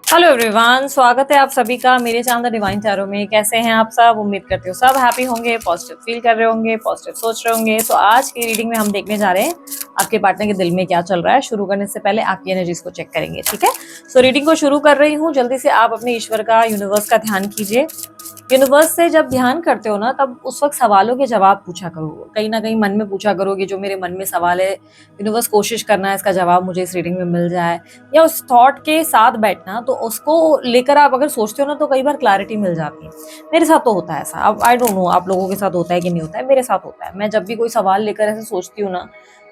Hello everyone, स्वागत है आप सभी का मेरे चैनल द डिवाइन टैरो में। कैसे हैं आप सब? उम्मीद करती हूँ सब हैप्पी होंगे, पॉजिटिव फील कर रहे होंगे, पॉजिटिव सोच रहे होंगे। तो आज की रीडिंग में हम देखने जा रहे हैं आपके पार्टनर के दिल में क्या चल रहा है। शुरू करने से पहले आपकी एनर्जीज को चेक करेंगे, ठीक है? सो रीडिंग को शुरू कर रही हूँ। जल्दी से आप अपने ईश्वर का, यूनिवर्स का ध्यान कीजिए। यूनिवर्स से जब ध्यान करते हो ना, तब उस वक्त सवालों के जवाब पूछा करो। कहीं ना कहीं मन में पूछा करो कि जो मेरे मन में सवाल है, यूनिवर्स कोशिश करना है इसका जवाब मुझे इस रीडिंग में मिल जाए। या उस थॉट के साथ बैठना, तो उसको लेकर आप अगर सोचते हो ना, तो कई बार क्लैरिटी मिल जाती है। मेरे साथ तो होता है ऐसा। अब आई डोंट नो आप लोगों के साथ होता है कि नहीं होता है, मेरे साथ होता है। मैं जब भी कोई सवाल लेकर ऐसे सोचती हूँ ना,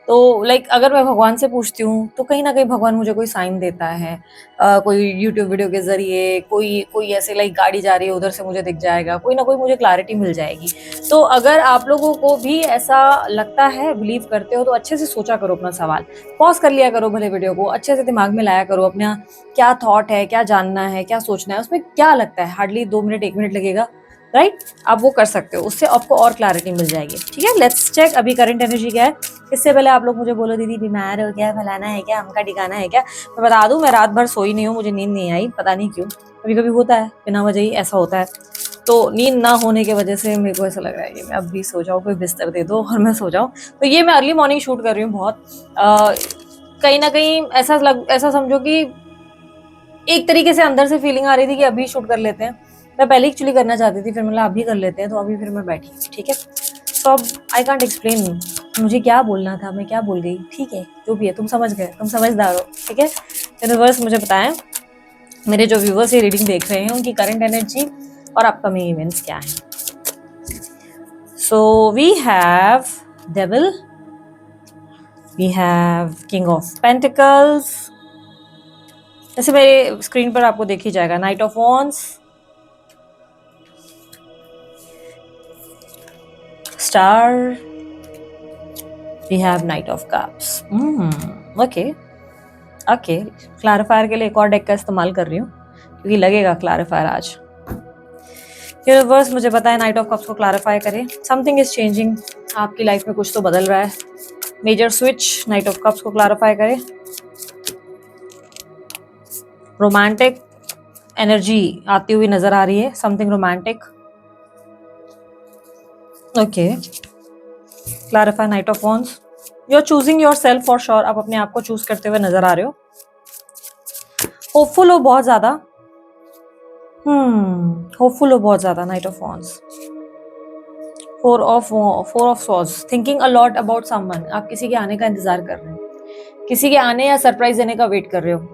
तो लाइक अगर मैं भगवान से पूछती हूँ तो कहीं ना कहीं भगवान मुझे कोई साइन देता है। कोई यूट्यूब वीडियो के जरिए, कोई कोई ऐसे लाइक गाड़ी जा रही है उधर से मुझे दिख जाएगा, कोई ना कोई मुझे क्लैरिटी मिल जाएगी। तो अगर आप लोगों को भी ऐसा लगता है, बिलीव करते हो, तो अच्छे से सोचा करो अपना सवाल। पॉज कर लिया करो भले वीडियो को, अच्छे से दिमाग में लाया करो अपना क्या थॉट है, क्या जानना है, क्या सोचना है, उसमें क्या लगता है। हार्डली 2 मिनट 1 मिनट लगेगा, राइट? आप वो कर सकते हो, उससे आपको और क्लैरिटी मिल जाएगी। ठीक है, लेट्स चेक अभी करंट एनर्जी क्या है। इससे पहले आप लोग मुझे बोलो दीदी बीमार हो क्या, फलाना है क्या, हमका ठिकाना है क्या। मैं बता दूं, मैं रात भर सोई नहीं हूँ, मुझे नींद नहीं आई, पता नहीं क्यों। कभी कभी होता है, बिना वजह ही ऐसा होता है। तो नींद ना होने की वजह से मेरे को ऐसा लग रहा है कि मैं अब भी सो जाऊँ, कोई बिस्तर दे दो और मैं सो जाऊँ। तो ये मैं अर्ली मॉर्निंग शूट कर रही हूँ बहुत। कहीं ना कहीं ऐसा समझो कि एक तरीके से अंदर से फीलिंग आ रही थी कि अभी शूट कर लेते हैं। मैं पहले एक्चुअली करना चाहती थी, फिर मतलब अभी कर लेते हैं, तो अभी फिर मैं बैठी। ठीक है, तो अब आई कांट एक्सप्लेन मुझे क्या बोलना था, मैं क्या बोल गई। ठीक है, जो भी है, तुम समझ गए, तुम समझदार हो। ठीक है, यूनिवर्स मुझे बताएं, मेरे जो व्यूवर्स ये रीडिंग देख रहे हैं उनकी करंट एनर्जी और अपकमिंग इवेंट्स क्या है। So we have devil, we have king of pentacles, जैसे मेरे स्क्रीन पर आपको देखी जाएगा, knight of wands, star, we have knight of cups. Okay okay, clarifier के लिए एक और डेक का इस्तेमाल कर रही हूँ क्योंकि लगेगा क्लैरिफायर आज। यूनिवर्स मुझे बताए नाइट ऑफ कप्स को क्लैरिफाई करें। समथिंग इज चेंजिंग, आपकी लाइफ में कुछ तो बदल रहा है। Major switch, knight of cups को क्लैरिफाई करें। रोमांटिक एनर्जी आती हुई नजर आ रही है, something romantic. Okay, clarify knight of wands. You are choosing your self for sure, आप अपने आप को चूज करते हुए नजर आ रहे हो। होपफुल हो बहुत ज्यादा, होपफुल हो बहुत ज्यादा। Night of wands, four of swords, thinking a lot about someone. आप किसी के आने का इंतजार कर रहे हो, किसी के आने या सरप्राइज देने का वेट कर रहे हो।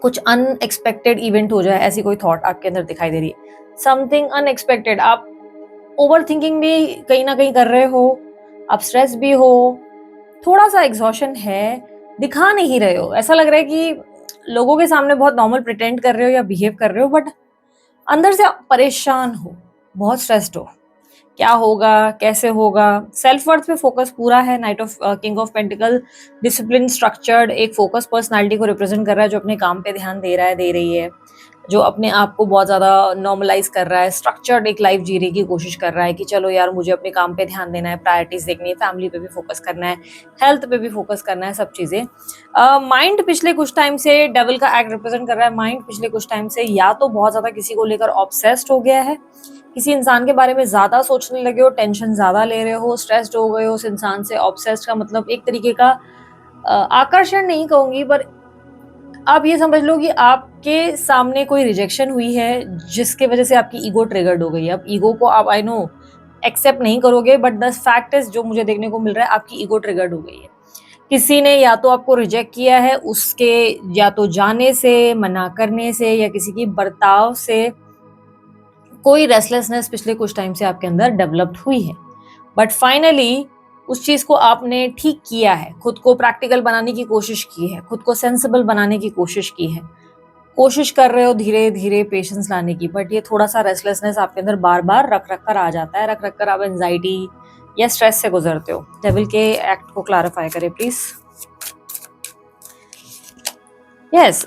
कुछ अनएक्सपेक्टेड इवेंट हो जाए, ऐसी कोई थॉट आपके अंदर दिखाई दे रही है। Something unexpected. आप ओवर थिंकिंग भी कहीं ना कहीं कर रहे हो, आप स्ट्रेस भी हो, थोड़ा सा एग्जॉशन है, दिखा नहीं रहे हो। ऐसा लग रहा है कि लोगों के सामने बहुत नॉर्मल प्रिटेंड कर रहे हो या बिहेव कर रहे हो, बट अंदर से परेशान हो, बहुत स्ट्रेस्ड हो। क्या होगा, कैसे होगा, सेल्फ वर्थ पे फोकस पूरा है। Night of king of pentacle, discipline, structured, एक फोकस पर्सनालिटी को रिप्रेजेंट कर रहा है, जो अपने काम पे ध्यान दे रहा है, दे रही है, जो अपने आप को बहुत ज्यादा नॉर्मलाइज कर रहा है, स्ट्रक्चर्ड एक लाइफ जीने की कोशिश कर रहा है कि चलो यार मुझे अपने काम पे ध्यान देना है, प्रायोरिटीज देखनी है, फैमिली पे भी फोकस करना है, हेल्थ पे भी फोकस करना है, सब चीजें। माइंड पिछले कुछ टाइम से डेविल का एक्ट रिप्रेजेंट कर रहा है। माइंड पिछले कुछ टाइम से या तो बहुत ज्यादा किसी को लेकर ऑब्सेस्ड हो गया है, किसी इंसान के बारे में ज्यादा सोचने लगे हो, टेंशन ज्यादा ले रहे हो, स्ट्रेस्ड हो गए हो उस इंसान से। ऑब्सेस्ड का मतलब एक तरीके का आकर्षण नहीं कहूंगी, पर आप ये समझ लो कि आपके सामने कोई रिजेक्शन हुई है जिसके वजह से आपकी ईगो ट्रिगर्ड हो गई है। अब ईगो को आप आई नो एक्सेप्ट नहीं करोगे, बट द फैक्ट इज, जो मुझे देखने को मिल रहा है, आपकी ईगो ट्रिगर्ड हो गई है। किसी ने या तो आपको रिजेक्ट किया है, उसके या तो जाने से, मना करने से, या किसी की बर्ताव से कोई रेस्टलेसनेस पिछले कुछ टाइम से आपके अंदर डेवलप्ड हुई है। बट फाइनली उस चीज को आपने ठीक किया है, खुद को प्रैक्टिकल बनाने की कोशिश की है, खुद को सेंसिबल बनाने की कोशिश की है, कोशिश कर रहे हो धीरे धीरे पेशेंस लाने की। बट ये थोड़ा सा रेस्टलेसनेस आपके अंदर बार बार रख रख कर आ जाता है, रख रख कर आप एंजाइटी या स्ट्रेस से गुजरते हो। डेविल के एक्ट को क्लैरिफाई करें please. Yes,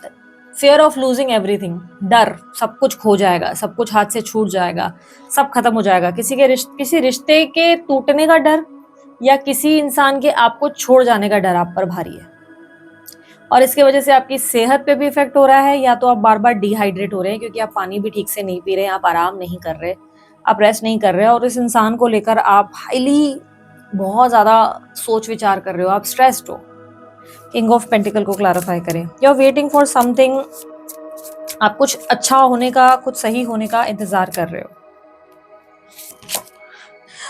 fear of losing everything, डर, सब कुछ खो जाएगा, सब कुछ हाथ से छूट जाएगा, सब खत्म हो जाएगा। किसी रिश्ते के टूटने का डर, या किसी इंसान के आपको छोड़ जाने का डर आप पर भारी है। और इसकी वजह से आपकी सेहत पे भी इफेक्ट हो रहा है, या तो आप बार बार डिहाइड्रेट हो रहे हैं क्योंकि आप पानी भी ठीक से नहीं पी रहे हैं, आप आराम नहीं कर रहे, आप रेस्ट नहीं कर रहे, और इस इंसान को लेकर आप हाईली बहुत ज़्यादा सोच विचार कर रहे हो, आप स्ट्रेस्ड हो। किंग ऑफ पेंटिकल को क्लैरिफाई करें। You are waiting for something, आप कुछ अच्छा होने का, कुछ सही होने का इंतजार कर रहे हो।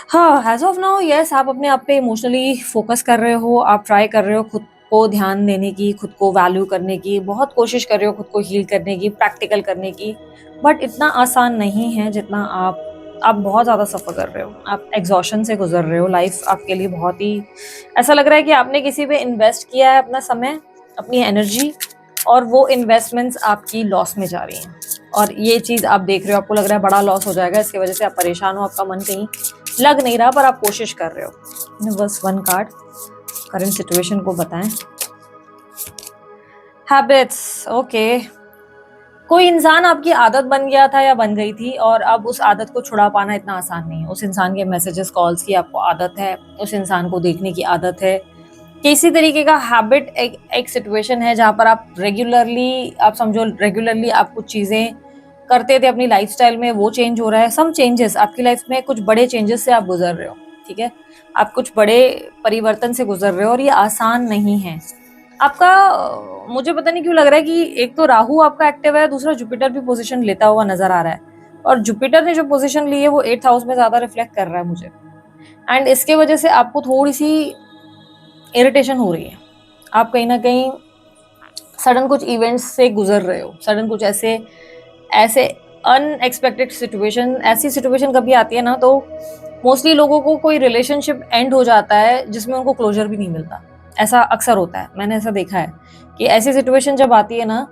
हाँ, एज ऑफ नाउ यस, आप अपने आप पे इमोशनली फोकस कर रहे हो, आप ट्राई कर रहे हो खुद को ध्यान देने की, खुद को वैल्यू करने की, बहुत कोशिश कर रहे हो खुद को हील करने की, प्रैक्टिकल करने की, बट इतना आसान नहीं है जितना आप बहुत ज़्यादा सफ़र कर रहे हो, आप एग्जॉशन से गुजर रहे हो। लाइफ आपके लिए बहुत ही ऐसा लग रहा है कि आपने किसी पे इन्वेस्ट किया है अपना समय, अपनी एनर्जी, और वो इन्वेस्टमेंट्स आपकी लॉस में जा रही हैं, और ये चीज़ आप देख रहे हो, आपको लग रहा है बड़ा लॉस हो जाएगा, इसकी वजह से आप परेशान हो, आपका मन कहीं लग नहीं रहा, पर आप कोशिश कर रहे हो। बस वन कार्ड करंट सिचुएशन को बताएं। हैबिट्स, ओके, कोई इंसान आपकी आदत बन गया था या बन गई थी, और अब उस आदत को छुड़ा पाना इतना आसान नहीं है। उस इंसान के मैसेजेस कॉल्स की आपको आदत है, उस इंसान को देखने की आदत है, किसी तरीके का हैबिट, एक सिचुएशन है जहाँ पर आप रेगुलरली, आप समझो रेगुलरली आप कुछ चीज़ें करते थे अपनी लाइफस्टाइल में, वो चेंज हो रहा है। सम चेंजेस आपकी लाइफ में, कुछ बड़े चेंजेस से आप गुजर रहे हो, ठीक है, आप कुछ बड़े परिवर्तन से गुजर रहे हो, और ये आसान नहीं है आपका। मुझे पता नहीं क्यों लग रहा है कि एक तो राहु आपका एक्टिव है, दूसरा जुपिटर भी पोजीशन लेता हुआ नजर आ रहा है, और जुपिटर ने जो पोजीशन ली है वो 8th हाउस में ज्यादा रिफ्लेक्ट कर रहा है मुझे, एंड इसके वजह से आपको थोड़ी सी इरिटेशन हो रही है। आप कहीं ना कहीं सडन कुछ इवेंट्स से गुजर रहे हो, सडन कुछ ऐसे ऐसे अनएक्सपेक्टेड सिचुएशन, ऐसी सिचुएशन कभी आती है ना, तो मोस्टली लोगों को कोई रिलेशनशिप एंड हो जाता है जिसमें उनको क्लोजर भी नहीं मिलता। ऐसा अक्सर होता है, मैंने ऐसा देखा है कि ऐसी सिचुएशन जब आती है ना,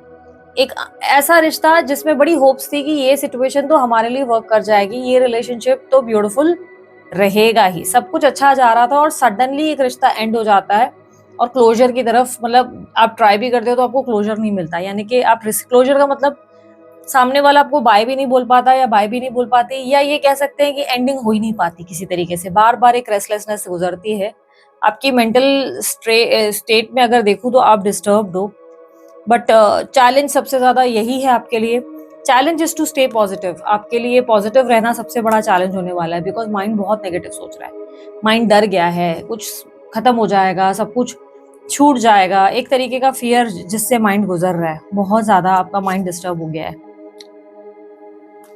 एक ऐसा रिश्ता जिसमें बड़ी होप्स थी कि ये सिचुएशन तो हमारे लिए वर्क कर जाएगी, ये रिलेशनशिप तो ब्यूटीफुल रहेगा ही, सब कुछ अच्छा जा रहा था, और सडनली एक रिश्ता एंड हो जाता है, और क्लोजर की तरफ, मतलब आप ट्राई भी करते हो तो आपको क्लोजर नहीं मिलता, यानी कि आप क्लोजर का मतलब सामने वाला आपको बाय भी नहीं बोल पाता, या बाय भी नहीं बोल पाती, या ये कह सकते हैं कि एंडिंग हो ही नहीं पाती किसी तरीके से, बार बार एक रेस्टलेसनेस गुजरती है आपकी मेंटल स्टेट में। अगर देखूं तो आप डिस्टर्ब्ड हो, बट चैलेंज सबसे ज्यादा यही है आपके लिए, challenge is to stay positive. आपके लिए पॉजिटिव रहना सबसे बड़ा चैलेंज होने वाला है, बिकॉज माइंड बहुत नेगेटिव सोच रहा है, माइंड डर गया है, कुछ खत्म हो जाएगा, सब कुछ छूट जाएगा, एक तरीके का फियर जिससे माइंड गुजर रहा है, बहुत ज्यादा आपका माइंड डिस्टर्ब हो गया है।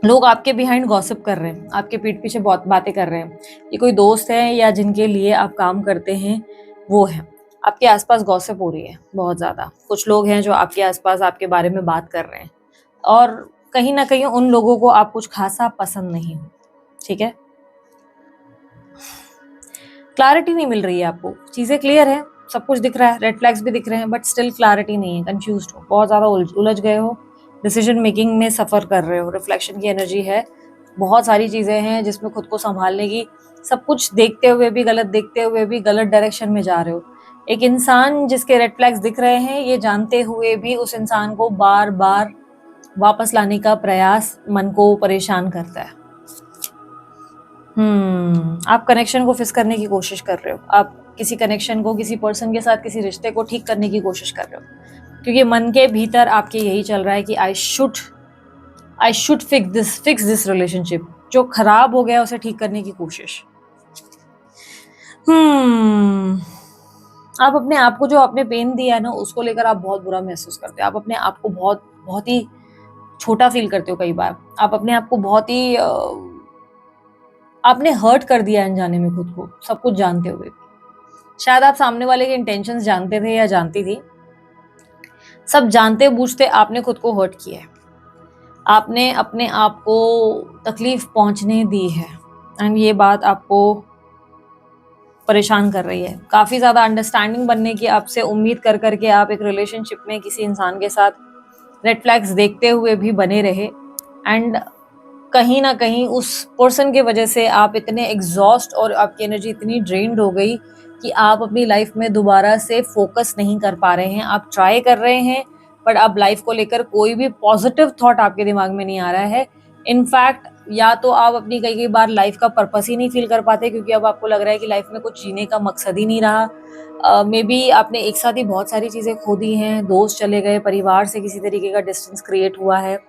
लोग आपके बिहाइंड गॉसिप कर रहे हैं, आपके पीठ पीछे बहुत बातें कर रहे हैं, ये कोई दोस्त है या जिनके लिए आप काम करते हैं वो है, आपके आसपास गॉसिप हो रही है बहुत ज़्यादा। कुछ लोग हैं जो आपके आसपास आपके बारे में बात कर रहे हैं, और कहीं ना कहीं उन लोगों को आप कुछ खासा पसंद नहीं हो, ठीक है। क्लैरिटी नहीं मिल रही है आपको, चीज़ें क्लियर है, सब कुछ दिख रहा है, रेड फ्लैग्स भी दिख रहे हैं, बट स्टिल क्लैरिटी नहीं है, कंफ्यूज्ड हो, बहुत ज़्यादा उलझ गए हो, डिसीजन मेकिंग में सफ़र कर रहे हो, रिफ्लेक्शन की एनर्जी है, बहुत सारी चीज़ें हैं जिसमें खुद को संभालने की, सब कुछ देखते हुए भी गलत, देखते हुए भी गलत डायरेक्शन में जा रहे हो। एक इंसान जिसके रेड फ्लैग्स दिख रहे हैं, ये जानते हुए भी उस इंसान को बार बार वापस लाने का प्रयास मन को परेशान करता है। आप कनेक्शन को फिक्स करने की कोशिश कर रहे हो, आप किसी कनेक्शन को, किसी पर्सन के साथ किसी रिश्ते को ठीक करने की कोशिश कर रहे हो, क्योंकि मन के भीतर आपके यही चल रहा है कि I should fix this relationship, जो खराब हो गया उसे ठीक करने की कोशिश। आप अपने आप को, जो आपने पेन दिया है ना, उसको लेकर आप बहुत बुरा महसूस करते हो, आप अपने आप को बहुत बहुत ही छोटा फील करते हो, कई बार आप अपने आप को बहुत ही आपने हर्ट कर दिया अनजाने में खुद को, सब कुछ जानते हुए भी। शायद आप सामने वाले के इंटेंशंस जानते थे या जानती थी, सब जानते बूझते आपने खुद को हर्ट किया है, आपने अपने आप को तकलीफ पहुंचने दी है, एंड ये बात आपको परेशान कर रही है। काफ़ी ज़्यादा अंडरस्टैंडिंग बनने की आपसे उम्मीद कर करके आप एक रिलेशनशिप में किसी इंसान के साथ रेड फ्लैग्स देखते हुए भी बने रहे, एंड कहीं ना कहीं उस पर्सन के वजह से आप इतने एग्जॉस्ट और आपकी एनर्जी इतनी ड्रेन्ड हो गई कि आप अपनी लाइफ में दोबारा से फोकस नहीं कर पा रहे हैं। आप ट्राई कर रहे हैं, बट अब लाइफ को लेकर कोई भी पॉजिटिव थॉट आपके दिमाग में नहीं आ रहा है। इनफैक्ट या तो आप अपनी कई कई बार लाइफ का पर्पस ही नहीं फील कर पाते, क्योंकि अब आपको लग रहा है कि लाइफ में कुछ जीने का मकसद ही नहीं रहा। मे बी आपने एक साथ ही बहुत सारी चीज़ें खो दी हैं, दोस्त चले गए, परिवार से किसी तरीके का डिस्टेंस क्रिएट हुआ है,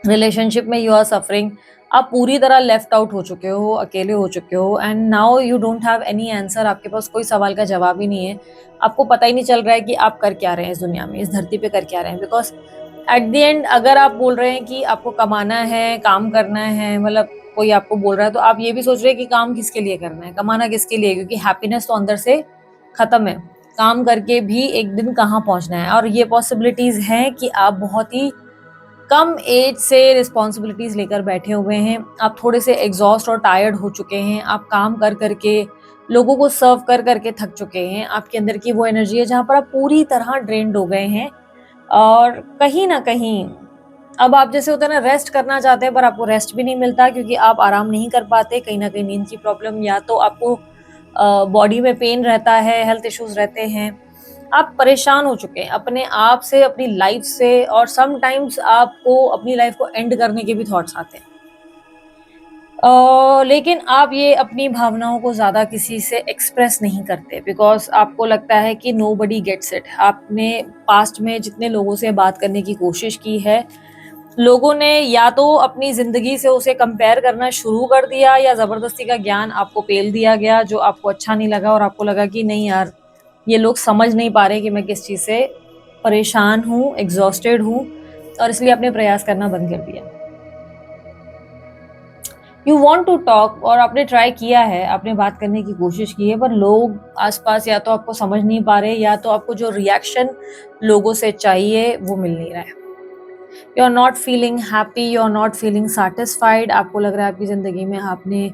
रिलेशनशिप में यू आर सफरिंग, आप पूरी तरह लेफ्ट आउट हो चुके हो, अकेले हो चुके हो, and now you don't have any answer. आपके पास कोई सवाल का जवाब ही नहीं है। आपको पता ही नहीं चल रहा है कि आप कर क्या रहे हैं इस दुनिया में, इस धरती पे कर क्या रहे हैं। बिकॉज एट द एंड अगर आप बोल रहे हैं कि आपको कमाना है, काम करना है, मतलब कोई आपको बोल रहा है, तो आप ये भी सोच रहे हैं कि काम किसके लिए करना है, कमाना किसके लिए, क्योंकि हैप्पीनेस तो अंदर से खत्म है। काम करके भी एक दिन कहाँ पहुंचना है, और ये पॉसिबिलिटीज हैं कि आप बहुत ही कम एज से रिस्पॉन्सिबिलिटीज लेकर बैठे हुए हैं। आप थोड़े से एग्जॉस्ट और टायर्ड हो चुके हैं। आप काम कर करके, लोगों को सर्व कर करके थक चुके हैं। आपके अंदर की वो एनर्जी है जहाँ पर आप पूरी तरह ड्रेन्ड हो गए हैं, और कहीं ना कहीं अब आप जैसे होता है ना, रेस्ट करना चाहते हैं पर आपको रेस्ट भी नहीं मिलता, क्योंकि आप आराम नहीं कर पाते। कहीं ना कहीं नींद की प्रॉब्लम, या तो आपको बॉडी में पेन रहता है, हेल्थ इश्यूज रहते हैं। आप परेशान हो चुके हैं अपने आप से, अपनी लाइफ से, और समटाइम्स आपको अपनी लाइफ को एंड करने के भी थॉट्स आते हैं। लेकिन आप ये अपनी भावनाओं को ज़्यादा किसी से एक्सप्रेस नहीं करते, बिकॉज आपको लगता है कि नो बडी गेट्स इट। आपने पास्ट में जितने लोगों से बात करने की कोशिश की है, लोगों ने या तो अपनी ज़िंदगी से उसे कंपेयर करना शुरू कर दिया, या ज़बरदस्ती का ज्ञान आपको पेल दिया गया जो आपको अच्छा नहीं लगा, और आपको लगा कि नहीं यार, ये लोग समझ नहीं पा रहे कि मैं किस चीज़ से परेशान हूँ, एग्जॉस्टेड हूँ, और इसलिए आपने प्रयास करना बंद कर दिया। यू वॉन्ट टू टॉक, और आपने ट्राई किया है, आपने बात करने की कोशिश की है, पर लोग आसपास या तो आपको समझ नहीं पा रहे, या तो आपको जो रिएक्शन लोगों से चाहिए वो मिल नहीं रहा है। You are not feeling happy, you are not feeling satisfied. आपको लग रहा है आपकी ज़िंदगी में आपने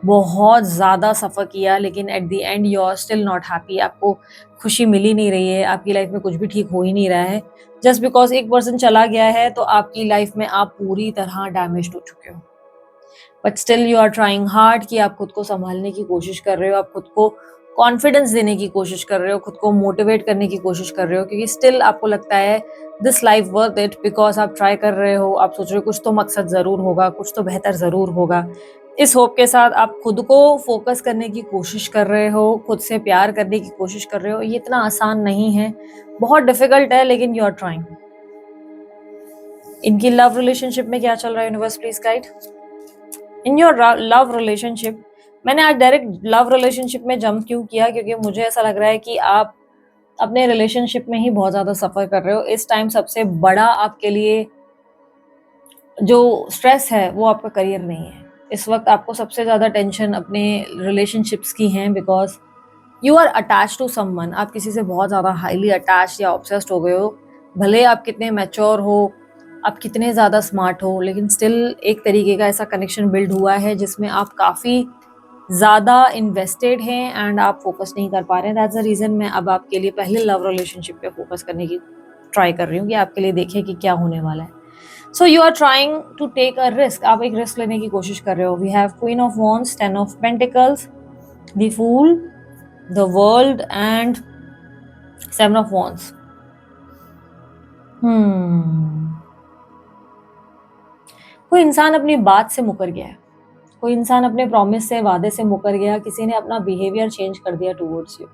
बहुत ज़्यादा सफ़र किया, लेकिन at the end you are still not happy. आपको खुशी मिल ही नहीं रही है, आपकी लाइफ में कुछ भी ठीक हो ही नहीं रहा है। जस्ट बिकॉज एक पर्सन चला गया है, तो आपकी लाइफ में आप पूरी तरह डैमेज हो चुके हो। But still you are trying hard कि आप खुद को संभालने की कोशिश कर रहे हो, आप खुद को कॉन्फिडेंस देने की कोशिश कर रहे हो, खुद को मोटिवेट करने की कोशिश कर रहे हो, क्योंकि स्टिल आपको लगता है this life worth it. Because आप ट्राई कर रहे हो, आप सोच रहे हो कुछ तो मकसद ज़रूर होगा, कुछ तो बेहतर ज़रूर होगा। इस होप के साथ आप खुद को फोकस करने की कोशिश कर रहे हो, खुद से प्यार करने की कोशिश कर रहे हो। ये इतना आसान नहीं है, बहुत डिफिकल्ट है, लेकिन यू आर ट्राइंग। इनकी लव रिलेशनशिप में क्या चल रहा है, universe please guide. In your love relationship, मैंने आज डायरेक्ट लव रिलेशनशिप में जंप क्यों किया, क्योंकि मुझे ऐसा लग रहा है कि आप अपने रिलेशनशिप में ही बहुत ज़्यादा सफ़र कर रहे हो। इस टाइम सबसे बड़ा आपके लिए जो स्ट्रेस है वो आपका करियर नहीं है। इस वक्त आपको सबसे ज़्यादा टेंशन अपने रिलेशनशिप्स की हैं, because you are attach to someone. आप किसी से बहुत ज़्यादा हाईली अटैच या ऑब्सेस्ड हो गए हो। भले आप कितने मैच्योर हो, आप कितने ज़्यादा स्मार्ट हो, लेकिन स्टिल एक तरीके का ऐसा कनेक्शन बिल्ड हुआ है जिसमें आप काफ़ी ज़्यादा इन्वेस्टेड हैं, एंड आप फोकस नहीं कर पा रहे हैं। दैट्स द रीज़न मैं अब आपके लिए पहले लव रिलेशनशिप पे फोकस करने की ट्राई कर रही हूँ, कि आपके लिए देखें कि क्या होने वाला है। So you are trying to take a risk, आप एक रिस्क लेने की कोशिश कर रहे हो। We have queen of wands, 10 of pentacles, the fool, the world, and 7 of wands. कोई इंसान अपनी बात से मुकर गया है, कोई इंसान अपने प्रॉमिस से, वादे से मुकर गया, किसी ने अपना बिहेवियर चेंज कर दिया टूवर्ड्स यू।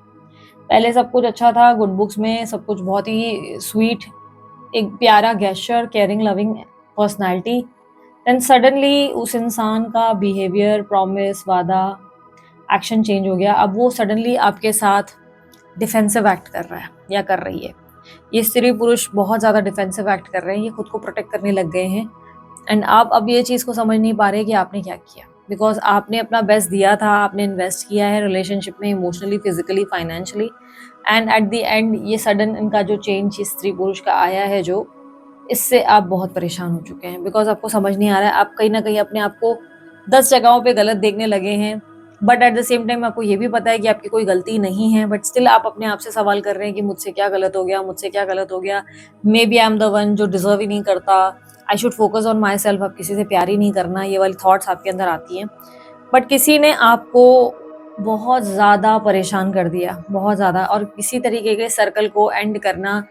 पहले सब कुछ अच्छा था, गुड बुक्स में सब कुछ बहुत ही स्वीट, एक प्यारा gesture, caring loving personality. Then suddenly उस इंसान का बिहेवियर, प्रॉमिस, वादा, एक्शन चेंज हो गया। अब वो सडनली आपके साथ डिफेंसिव एक्ट कर रहा है या कर रही है। ये स्त्री पुरुष बहुत ज़्यादा डिफेंसिव एक्ट कर रहे हैं, ये खुद को प्रोटेक्ट करने लग गए हैं, एंड आप अब ये चीज़ को समझ नहीं पा रहे कि आपने क्या किया। बिकॉज आपने अपना बेस्ट दिया था, आपने इन्वेस्ट किया है रिलेशनशिप में, emotionally, physically, financially, and eight the and ये सडन इनका जो चेंज स्त्री पुरुष का आया है, जो इससे आप बहुत परेशान हो चुके हैं। बिकॉज आपको समझ नहीं आ रहा है, आप कहीं ना कहीं अपने आप को 10 जगहों पे गलत देखने लगे हैं, but at the same time आपको ये भी पता है कि आपकी कोई गलती नहीं है, बट स्टिल आप अपने आप से सवाल कर रहे हैं कि मुझसे क्या गलत हो गया, मुझसे क्या गलत हो गया, maybe I am the one जो डिजर्व ही नहीं करता, I should focus on my self, अब किसी से प्यार ही नहीं करना, ये वाली थॉट्स आपके अंदर आती हैं। बट किसी ने आपको बहुत ज़्यादा परेशान कर दिया, बहुत ज़्यादा, और किसी तरीके के सर्कल को एंड करना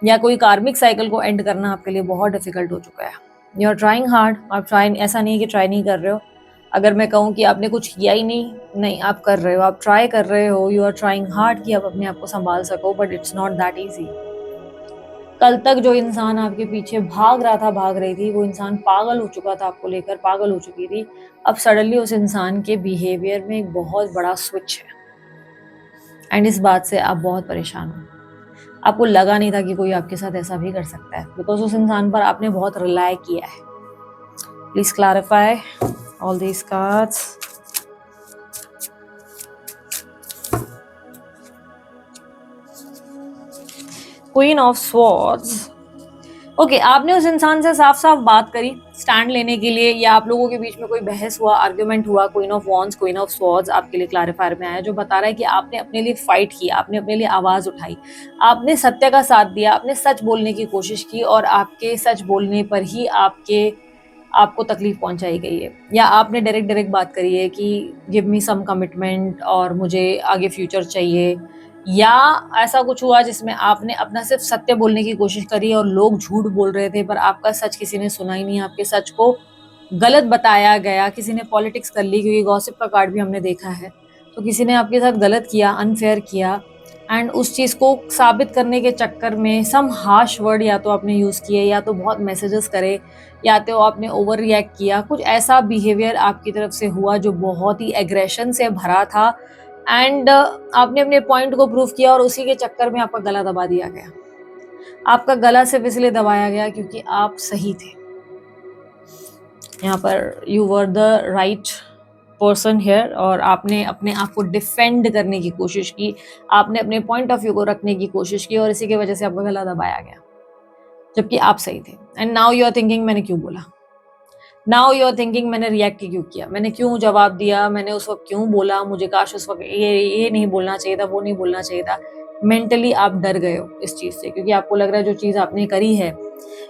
या कोई कार्मिक साइकिल को एंड करना आपके लिए बहुत डिफिकल्ट हो चुका है। यू आर ट्राइंग हार्ड, आप ट्राई, ऐसा नहीं कि ट्राई नहीं कर रहे हो। अगर मैं कहूँ कि आपने कुछ किया ही नहीं, नहीं आप कर रहे हो, आप ट्राई कर रहे हो, यू आर ट्राइंग हार्ड कि आप अपने आप को संभाल सको, but it's not that easy. कल तक जो इंसान आपके पीछे भाग रहा था, भाग रही थी, वो इंसान पागल हो चुका था आपको लेकर, पागल हो चुकी थी। अब सडनली उस इंसान के बिहेवियर में एक बहुत बड़ा स्विच है एंड इस बात से आप बहुत परेशान हो। आपको लगा नहीं था कि कोई आपके साथ ऐसा भी कर सकता है, बिकॉज उस इंसान पर आपने बहुत रिलाई किया है। Please clarify all these cards. Queen of swords. Okay, आपने उस इंसान से साफ साफ बात करी स्टैंड लेने के लिए, या आप लोगों के बीच में कोई बहस हुआ, आर्ग्यूमेंट हुआ। Queen of wands, queen of swords आपके लिए क्लैरिफायर में आया, जो बता रहा है कि आपने अपने लिए फाइट किया, आपने अपने लिए आवाज उठाई, आपने सत्य का साथ दिया, आपने सच बोलने की कोशिश की, और आपके सच बोलने पर ही आपको तकलीफ पहुंचाई गई है, या आपने डायरेक्ट डायरेक्ट बात करी है कि गिव मी सम कमिटमेंट और मुझे आगे फ्यूचर चाहिए, या ऐसा कुछ हुआ जिसमें आपने अपना सिर्फ सत्य बोलने की कोशिश करी और लोग झूठ बोल रहे थे, पर आपका सच किसी ने सुना ही नहीं, आपके सच को गलत बताया गया, किसी ने पॉलिटिक्स कर ली, क्योंकि गॉसिप का कार्ड भी हमने देखा है, तो किसी ने आपके साथ गलत किया, अनफेयर किया, एंड उस चीज़ को साबित करने के चक्कर में सम हार्श वर्ड या तो आपने यूज़ किए, या तो बहुत मैसेजेस करे, या तो आपने ओवर रिएक्ट किया, कुछ ऐसा बिहेवियर आपकी तरफ से हुआ जो बहुत ही एग्रेशन से भरा था, एंड आपने अपने पॉइंट को प्रूव किया, और उसी के चक्कर में आपका गला दबा दिया गया। आपका गला सिर्फ इसलिए दबाया गया क्योंकि आप सही थे। यहाँ पर you were the right person here, और आपने अपने आप को डिफेंड करने की कोशिश की, आपने अपने पॉइंट ऑफ व्यू को रखने की कोशिश की, और इसी की वजह से आपका गला दबाया गया, जबकि आप सही थे। And now you are thinking मैंने क्यों बोला, नाउ यू आर थिंकिंग मैंने रिएक्ट क्यों किया, मैंने क्यों जवाब दिया, मैंने उस वक्त क्यों बोला, मुझे काश उस वक्त ये नहीं बोलना चाहिए था, वो नहीं बोलना चाहिए था। मेंटली आप डर गए हो इस चीज़ से, क्योंकि आपको लग रहा है जो चीज़ आपने करी है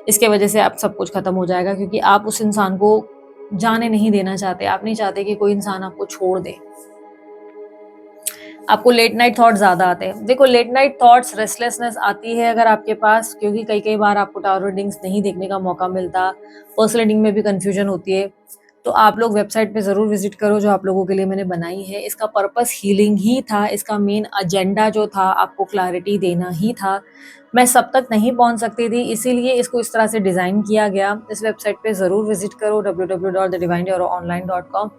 इसके वजह से आप सब कुछ खत्म हो जाएगा, क्योंकि आप उस इंसान को जाने नहीं देना चाहते, आप नहीं चाहते कि कोई इंसान आपको छोड़ दे। आपको लेट नाइट थॉट ज्यादा आते हैं। देखो, लेट नाइट थॉट्स, रेस्टलेसनेस आती है अगर आपके पास, क्योंकि कई कई बार आपको टावर रीडिंग्स नहीं देखने का मौका मिलता, पर्सनल रीडिंग में भी कंफ्यूजन होती है, तो आप लोग वेबसाइट पे ज़रूर विजिट करो जो आप लोगों के लिए मैंने बनाई है। इसका पर्पस हीलिंग ही था, इसका मेन एजेंडा जो था आपको क्लैरिटी देना ही था। मैं सब तक नहीं पहुंच सकती थी, इसीलिए इसको इस तरह से डिज़ाइन किया गया। इस वेबसाइट पे ज़रूर विजिट करो www.thedivinetarot.online.com।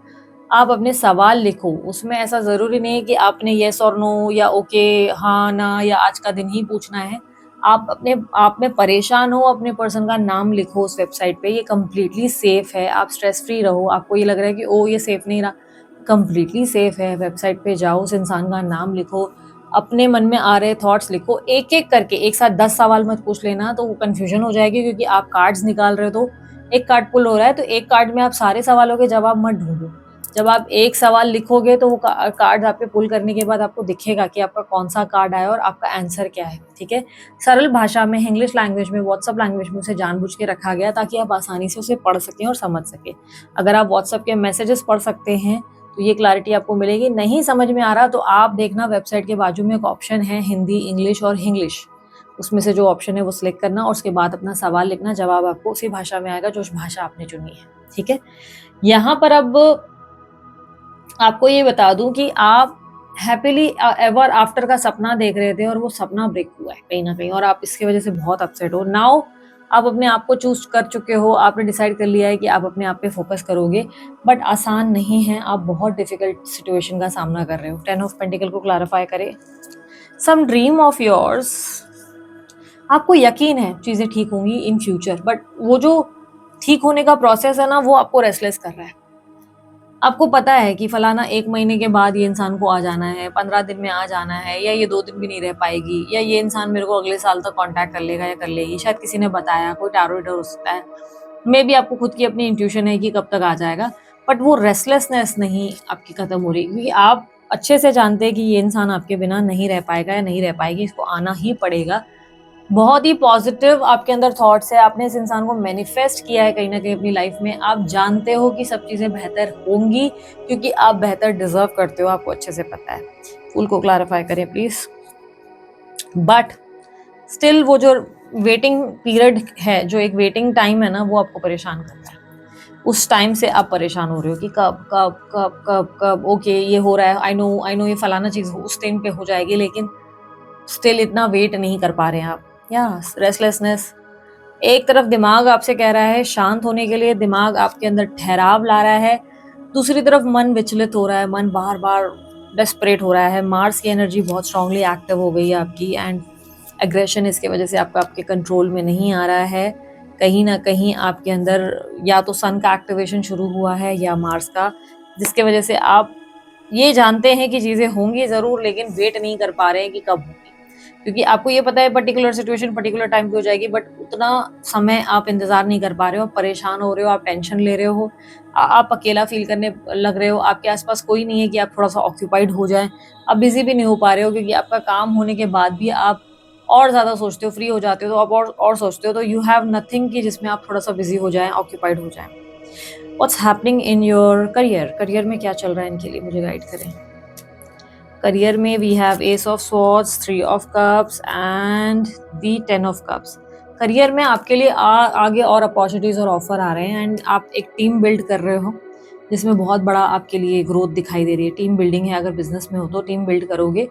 आप अपने सवाल लिखो, उसमें ऐसा ज़रूरी नहीं है कि आपने येस और नो या ओके, हाँ ना या आज का दिन ही पूछना है। आप अपने आप में परेशान हो, अपने पर्सन का नाम लिखो उस वेबसाइट पे, ये कम्प्लीटली सेफ़ है, आप स्ट्रेस फ्री रहो। आपको ये लग रहा है कि ओ ये सेफ़ नहीं रहा, कम्प्लीटली सेफ़ है। वेबसाइट पे जाओ, उस इंसान का नाम लिखो, अपने मन में आ रहे थॉट्स लिखो, एक एक करके। एक साथ 10 सवाल मत पूछ लेना, तो वो कन्फ्यूजन हो जाएगी, क्योंकि आप कार्ड्स निकाल रहे हो तो एक कार्ड पुल हो रहा है, तो एक कार्ड में आप सारे सवालों के जवाब मत ढूंढो। जब आप एक सवाल लिखोगे तो वो कार्ड आपके पुल करने के बाद आपको दिखेगा कि आपका कौन सा कार्ड आया और आपका आंसर क्या है। ठीक है, सरल भाषा में, इंग्लिश लैंग्वेज में, व्हाट्सएप लैंग्वेज में उसे जानबूझ के रखा गया ताकि आप आसानी से उसे पढ़ सकें और समझ सकें। अगर आप व्हाट्सएप के मैसेजेस पढ़ सकते हैं तो ये क्लैरिटी आपको मिलेगी। नहीं समझ में आ रहा तो आप देखना, वेबसाइट के बाजू में एक ऑप्शन है हिंदी, इंग्लिश और इंग्लिश, उसमें से जो ऑप्शन है वो सिलेक्ट करना और उसके बाद अपना सवाल लिखना, जवाब आपको उसी भाषा में आएगा जो उस भाषा आपने चुनी है। ठीक है, यहाँ पर अब आपको ये बता दूं कि आप हैप्पीली एवर आफ्टर का सपना देख रहे थे और वो सपना ब्रेक हुआ है कहीं ना कहीं, और आप इसकी वजह से बहुत अपसेट हो। नाउ आप अपने आप को चूज कर चुके हो, आपने डिसाइड कर लिया है कि आप अपने आप पे फोकस करोगे, बट आसान नहीं है, आप बहुत डिफिकल्ट सिचुएशन का सामना कर रहे हो। 10 ऑफ पेंटिकल को क्लैरिफाई करें। सम ड्रीम ऑफ योर्स, आपको यकीन है चीजें ठीक होंगी इन फ्यूचर, बट वो जो ठीक होने का प्रोसेस है ना, वो आपको रेस्टलेस कर रहा है। आपको पता है कि फलाना 1 महीने के बाद ये इंसान को आ जाना है, 15 दिन में आ जाना है, या ये 2 दिन भी नहीं रह पाएगी, या ये इंसान मेरे को अगले साल तक कांटेक्ट कर लेगा या कर लेगी, शायद किसी ने बताया, कोई टैरो रीडर हो सकता है, मे बी आपको खुद की अपनी इंट्यूशन है कि कब तक आ जाएगा, बट वो रेस्टलेसनेस नहीं आपकी खत्म हो रही, क्योंकि आप अच्छे से जानते हैं कि ये इंसान आपके बिना नहीं रह पाएगा या नहीं रह पाएगी, इसको आना ही पड़ेगा। बहुत ही पॉजिटिव आपके अंदर थॉट्स है, आपने इस इंसान को मैनिफेस्ट किया है कहीं ना कहीं अपनी लाइफ में। आप जानते हो कि सब चीजें बेहतर होंगी, क्योंकि आप बेहतर डिजर्व करते हो, आपको अच्छे से पता है। फुल को क्लैरिफाई करें प्लीज। बट स्टिल वो जो वेटिंग पीरियड है, जो एक वेटिंग टाइम है ना, वो आपको परेशान करता है। उस टाइम से आप परेशान हो रहे हो कि कब कब कब कब कब, ओके ये हो रहा है, आई नो ये फलाना चीज़ उस टाइम पे हो जाएगी, लेकिन स्टिल इतना वेट नहीं कर पा रहे हैं आप। या रेस्टलेसनेस, एक तरफ दिमाग आपसे कह रहा है शांत होने के लिए, दिमाग आपके अंदर ठहराव ला रहा है, दूसरी तरफ मन विचलित हो रहा है, मन बार बार डेस्परेट हो रहा है। मार्स की एनर्जी बहुत स्ट्रांगली एक्टिव हो गई है आपकी, एंड एग्रेशन इसके वजह से आपका आपके कंट्रोल में नहीं आ रहा है। कहीं ना कहीं आपके अंदर या तो सन का एक्टिवेशन शुरू हुआ है या मार्स का, जिसके वजह से आप ये जानते हैं कि चीज़ें होंगी ज़रूर, लेकिन वेट नहीं कर पा रहे हैं कि कब होंगी, क्योंकि आपको ये पता है पर्टिकुलर सिचुएशन पर्टिकुलर टाइम पे हो जाएगी, बट उतना समय आप इंतज़ार नहीं कर पा रहे हो, आप परेशान हो रहे हो, आप टेंशन ले रहे हो, आप अकेला फील करने लग रहे हो, आपके आसपास कोई नहीं है कि आप थोड़ा-सा ऑक्यूपाइड हो जाएँ, आप बिज़ी भी नहीं हो पा रहे हो, क्योंकि आपका काम होने के बाद भी आप और ज़्यादा सोचते हो, फ्री हो जाते हो तो आप और सोचते हो, तो यू हैव नथिंग कि जिसमें आप थोड़ा-सा बिज़ी हो जाएँ, ऑक्यूपाइड हो जाएँ। What's happening in your career? Career में क्या चल रहा है इनके लिए, मुझे गाइड करें। करियर में we have ace of swords, 3 of cups and the 10 of cups. Career में आपके लिए आगे और अपॉर्चुनिटीज़ और ऑफर आ रहे हैं, एंड आप एक टीम बिल्ड कर रहे हो, जिसमें बहुत बड़ा आपके लिए ग्रोथ दिखाई दे रही है। टीम बिल्डिंग है, अगर बिजनेस में हो तो टीम बिल्ड करोगे,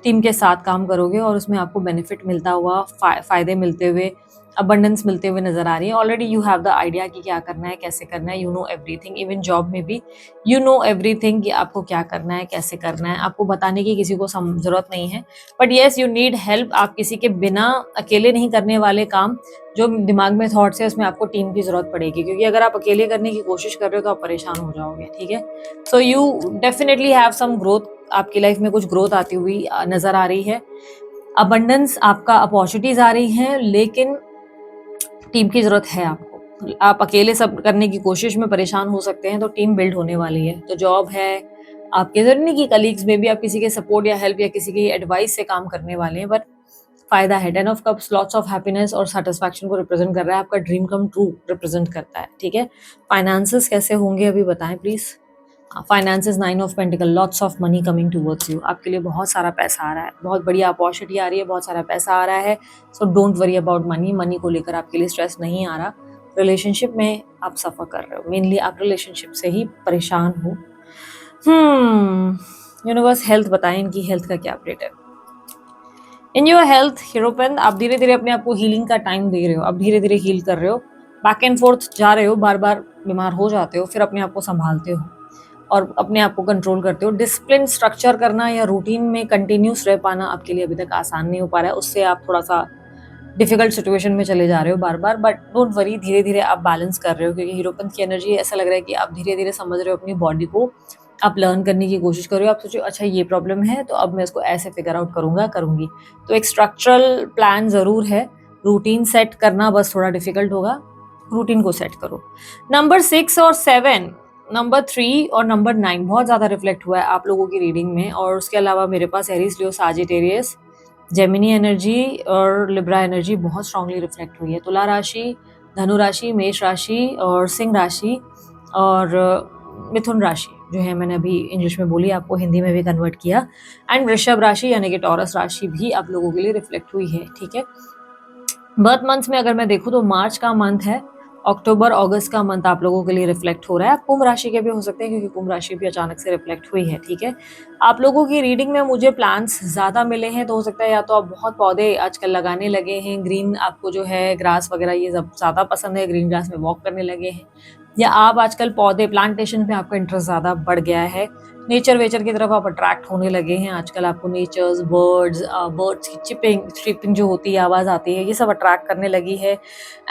टीम के साथ काम करोगे और उसमें आपको बेनिफिट मिलता हुआ, फ़ायदे मिलते हुए, अबंडेंस मिलते हुए नज़र आ रही है। Already you have the idea कि क्या करना है, कैसे करना है, you know everything. Even job में भी यू नो एवरीथिंग कि आपको क्या करना है, कैसे करना है, आपको बताने की किसी को ज़रूरत नहीं है। But yes, you need help. आप किसी के बिना अकेले नहीं करने वाले काम, जो दिमाग में थॉट्स है, उसमें आपको टीम की ज़रूरत पड़ेगी, क्योंकि अगर आप अकेले करने की कोशिश कर रहे हो तो आप परेशान हो जाओगे, ठीक है। So you definitely have some growth, आपकी लाइफ में कुछ ग्रोथ आती हुई नज़र आ रही है। अबंडेंस, आपका अपॉर्चुनिटीज़ आ रही हैं, लेकिन टीम की ज़रूरत है आपको। आप अकेले सब करने की कोशिश में परेशान हो सकते हैं, तो टीम बिल्ड होने वाली है। तो जॉब है आपके, ज़रूरी नहीं कि कलीग्स में भी आप किसी के सपोर्ट या हेल्प या किसी की एडवाइस से काम करने वाले हैं, बट फ़ायदा है। 10 of cups lots of happiness और सैटिस्फैक्शन को रिप्रेजेंट कर रहा है, आपका ड्रीम कम ट्रू रिप्रेजेंट करता है, ठीक है। फाइनेंसेस कैसे होंगे अभी बताएं please. Finances 9 of pentacle, lots of money coming towards you. आपके लिए बहुत सारा पैसा आ रहा है, बहुत बढ़िया अपॉर्चुनिटी आ रही है, बहुत सारा पैसा आ रहा है। So don't worry about money. Money को लेकर आपके लिए स्ट्रेस नहीं आ रहा। रिलेशनशिप में आप सफ़र कर रहे हो, मेनली आप रिलेशनशिप से ही परेशान हो। यूनिवर्स हेल्थ बताएं, इनकी हेल्थ का क्या अपडेट है। इन योर हेल्थ हीरोपेन, आप धीरे धीरे अपने आप को हीलिंग का टाइम दे रहे हो, आप धीरे धीरे हील कर रहे हो, बैक एंड फोर्थ जा रहे हो, बार बार बीमार हो जाते हो, फिर अपने आप को संभालते हो और अपने आप को कंट्रोल करते हो। डिसिप्लिन स्ट्रक्चर करना या रूटीन में कंटिन्यूस रह पाना आपके लिए अभी तक आसान नहीं हो पा रहा है, उससे आप थोड़ा सा डिफिकल्ट सिचुएशन में चले जा रहे हो बार बार। बट डोंट वरी, धीरे धीरे आप बैलेंस कर रहे हो, क्योंकि हीरोपंथ की एनर्जी ऐसा लग रहा है कि आप धीरे धीरे समझ रहे हो अपनी बॉडी को, आप लर्न करने की कोशिश कर रहे हो। आप सोचो अच्छा ये प्रॉब्लम है तो अब मैं इसको ऐसे फिगर आउट करूंगा, करूंगी। तो एक स्ट्रक्चरल प्लान ज़रूर है, रूटीन सेट करना बस थोड़ा डिफिकल्ट होगा, रूटीन को सेट करो। नंबर 6 और 7, नंबर 3 और नंबर 9 बहुत ज़्यादा रिफ्लेक्ट हुआ है आप लोगों की रीडिंग में। और उसके अलावा मेरे पास एरीज, लियो, साजिटेरियस, जेमिनी एनर्जी और लिब्रा एनर्जी बहुत स्ट्रांगली रिफ्लेक्ट हुई है। तुला राशि, धनु राशि, मेष राशि और सिंह राशि और मिथुन राशि जो है, मैंने अभी इंग्लिश में बोली, आपको हिंदी में भी कन्वर्ट किया। एंड वृषभ राशि यानी कि टॉरस राशि भी आप लोगों के लिए रिफ्लेक्ट हुई है, ठीक है। बर्थ मंथ्स में अगर मैं देखूँ तो मार्च का मंथ है, अक्टूबर अगस्त का मंथ आप लोगों के लिए रिफ्लेक्ट हो रहा है। कुंभ राशि के भी हो सकते हैं, क्योंकि कुंभ राशि भी अचानक से रिफ्लेक्ट हुई है, ठीक है। आप लोगों की रीडिंग में मुझे प्लांट्स ज़्यादा मिले हैं, तो हो सकता है या तो आप बहुत पौधे आजकल लगाने लगे हैं, ग्रीन आपको जो है ग्रास वगैरह ये सब ज़्यादा पसंद है, ग्रीन ग्रास में वॉक करने लगे हैं, या आप आजकल पौधे प्लांटेशन पे आपका इंटरेस्ट ज़्यादा बढ़ गया है, नेचर वेचर की तरफ आप अट्रैक्ट होने लगे हैं। आजकल आपको नेचर्स, बर्ड्स की चिपिंग जो होती है, आवाज़ आती है, ये सब अट्रैक्ट करने लगी है।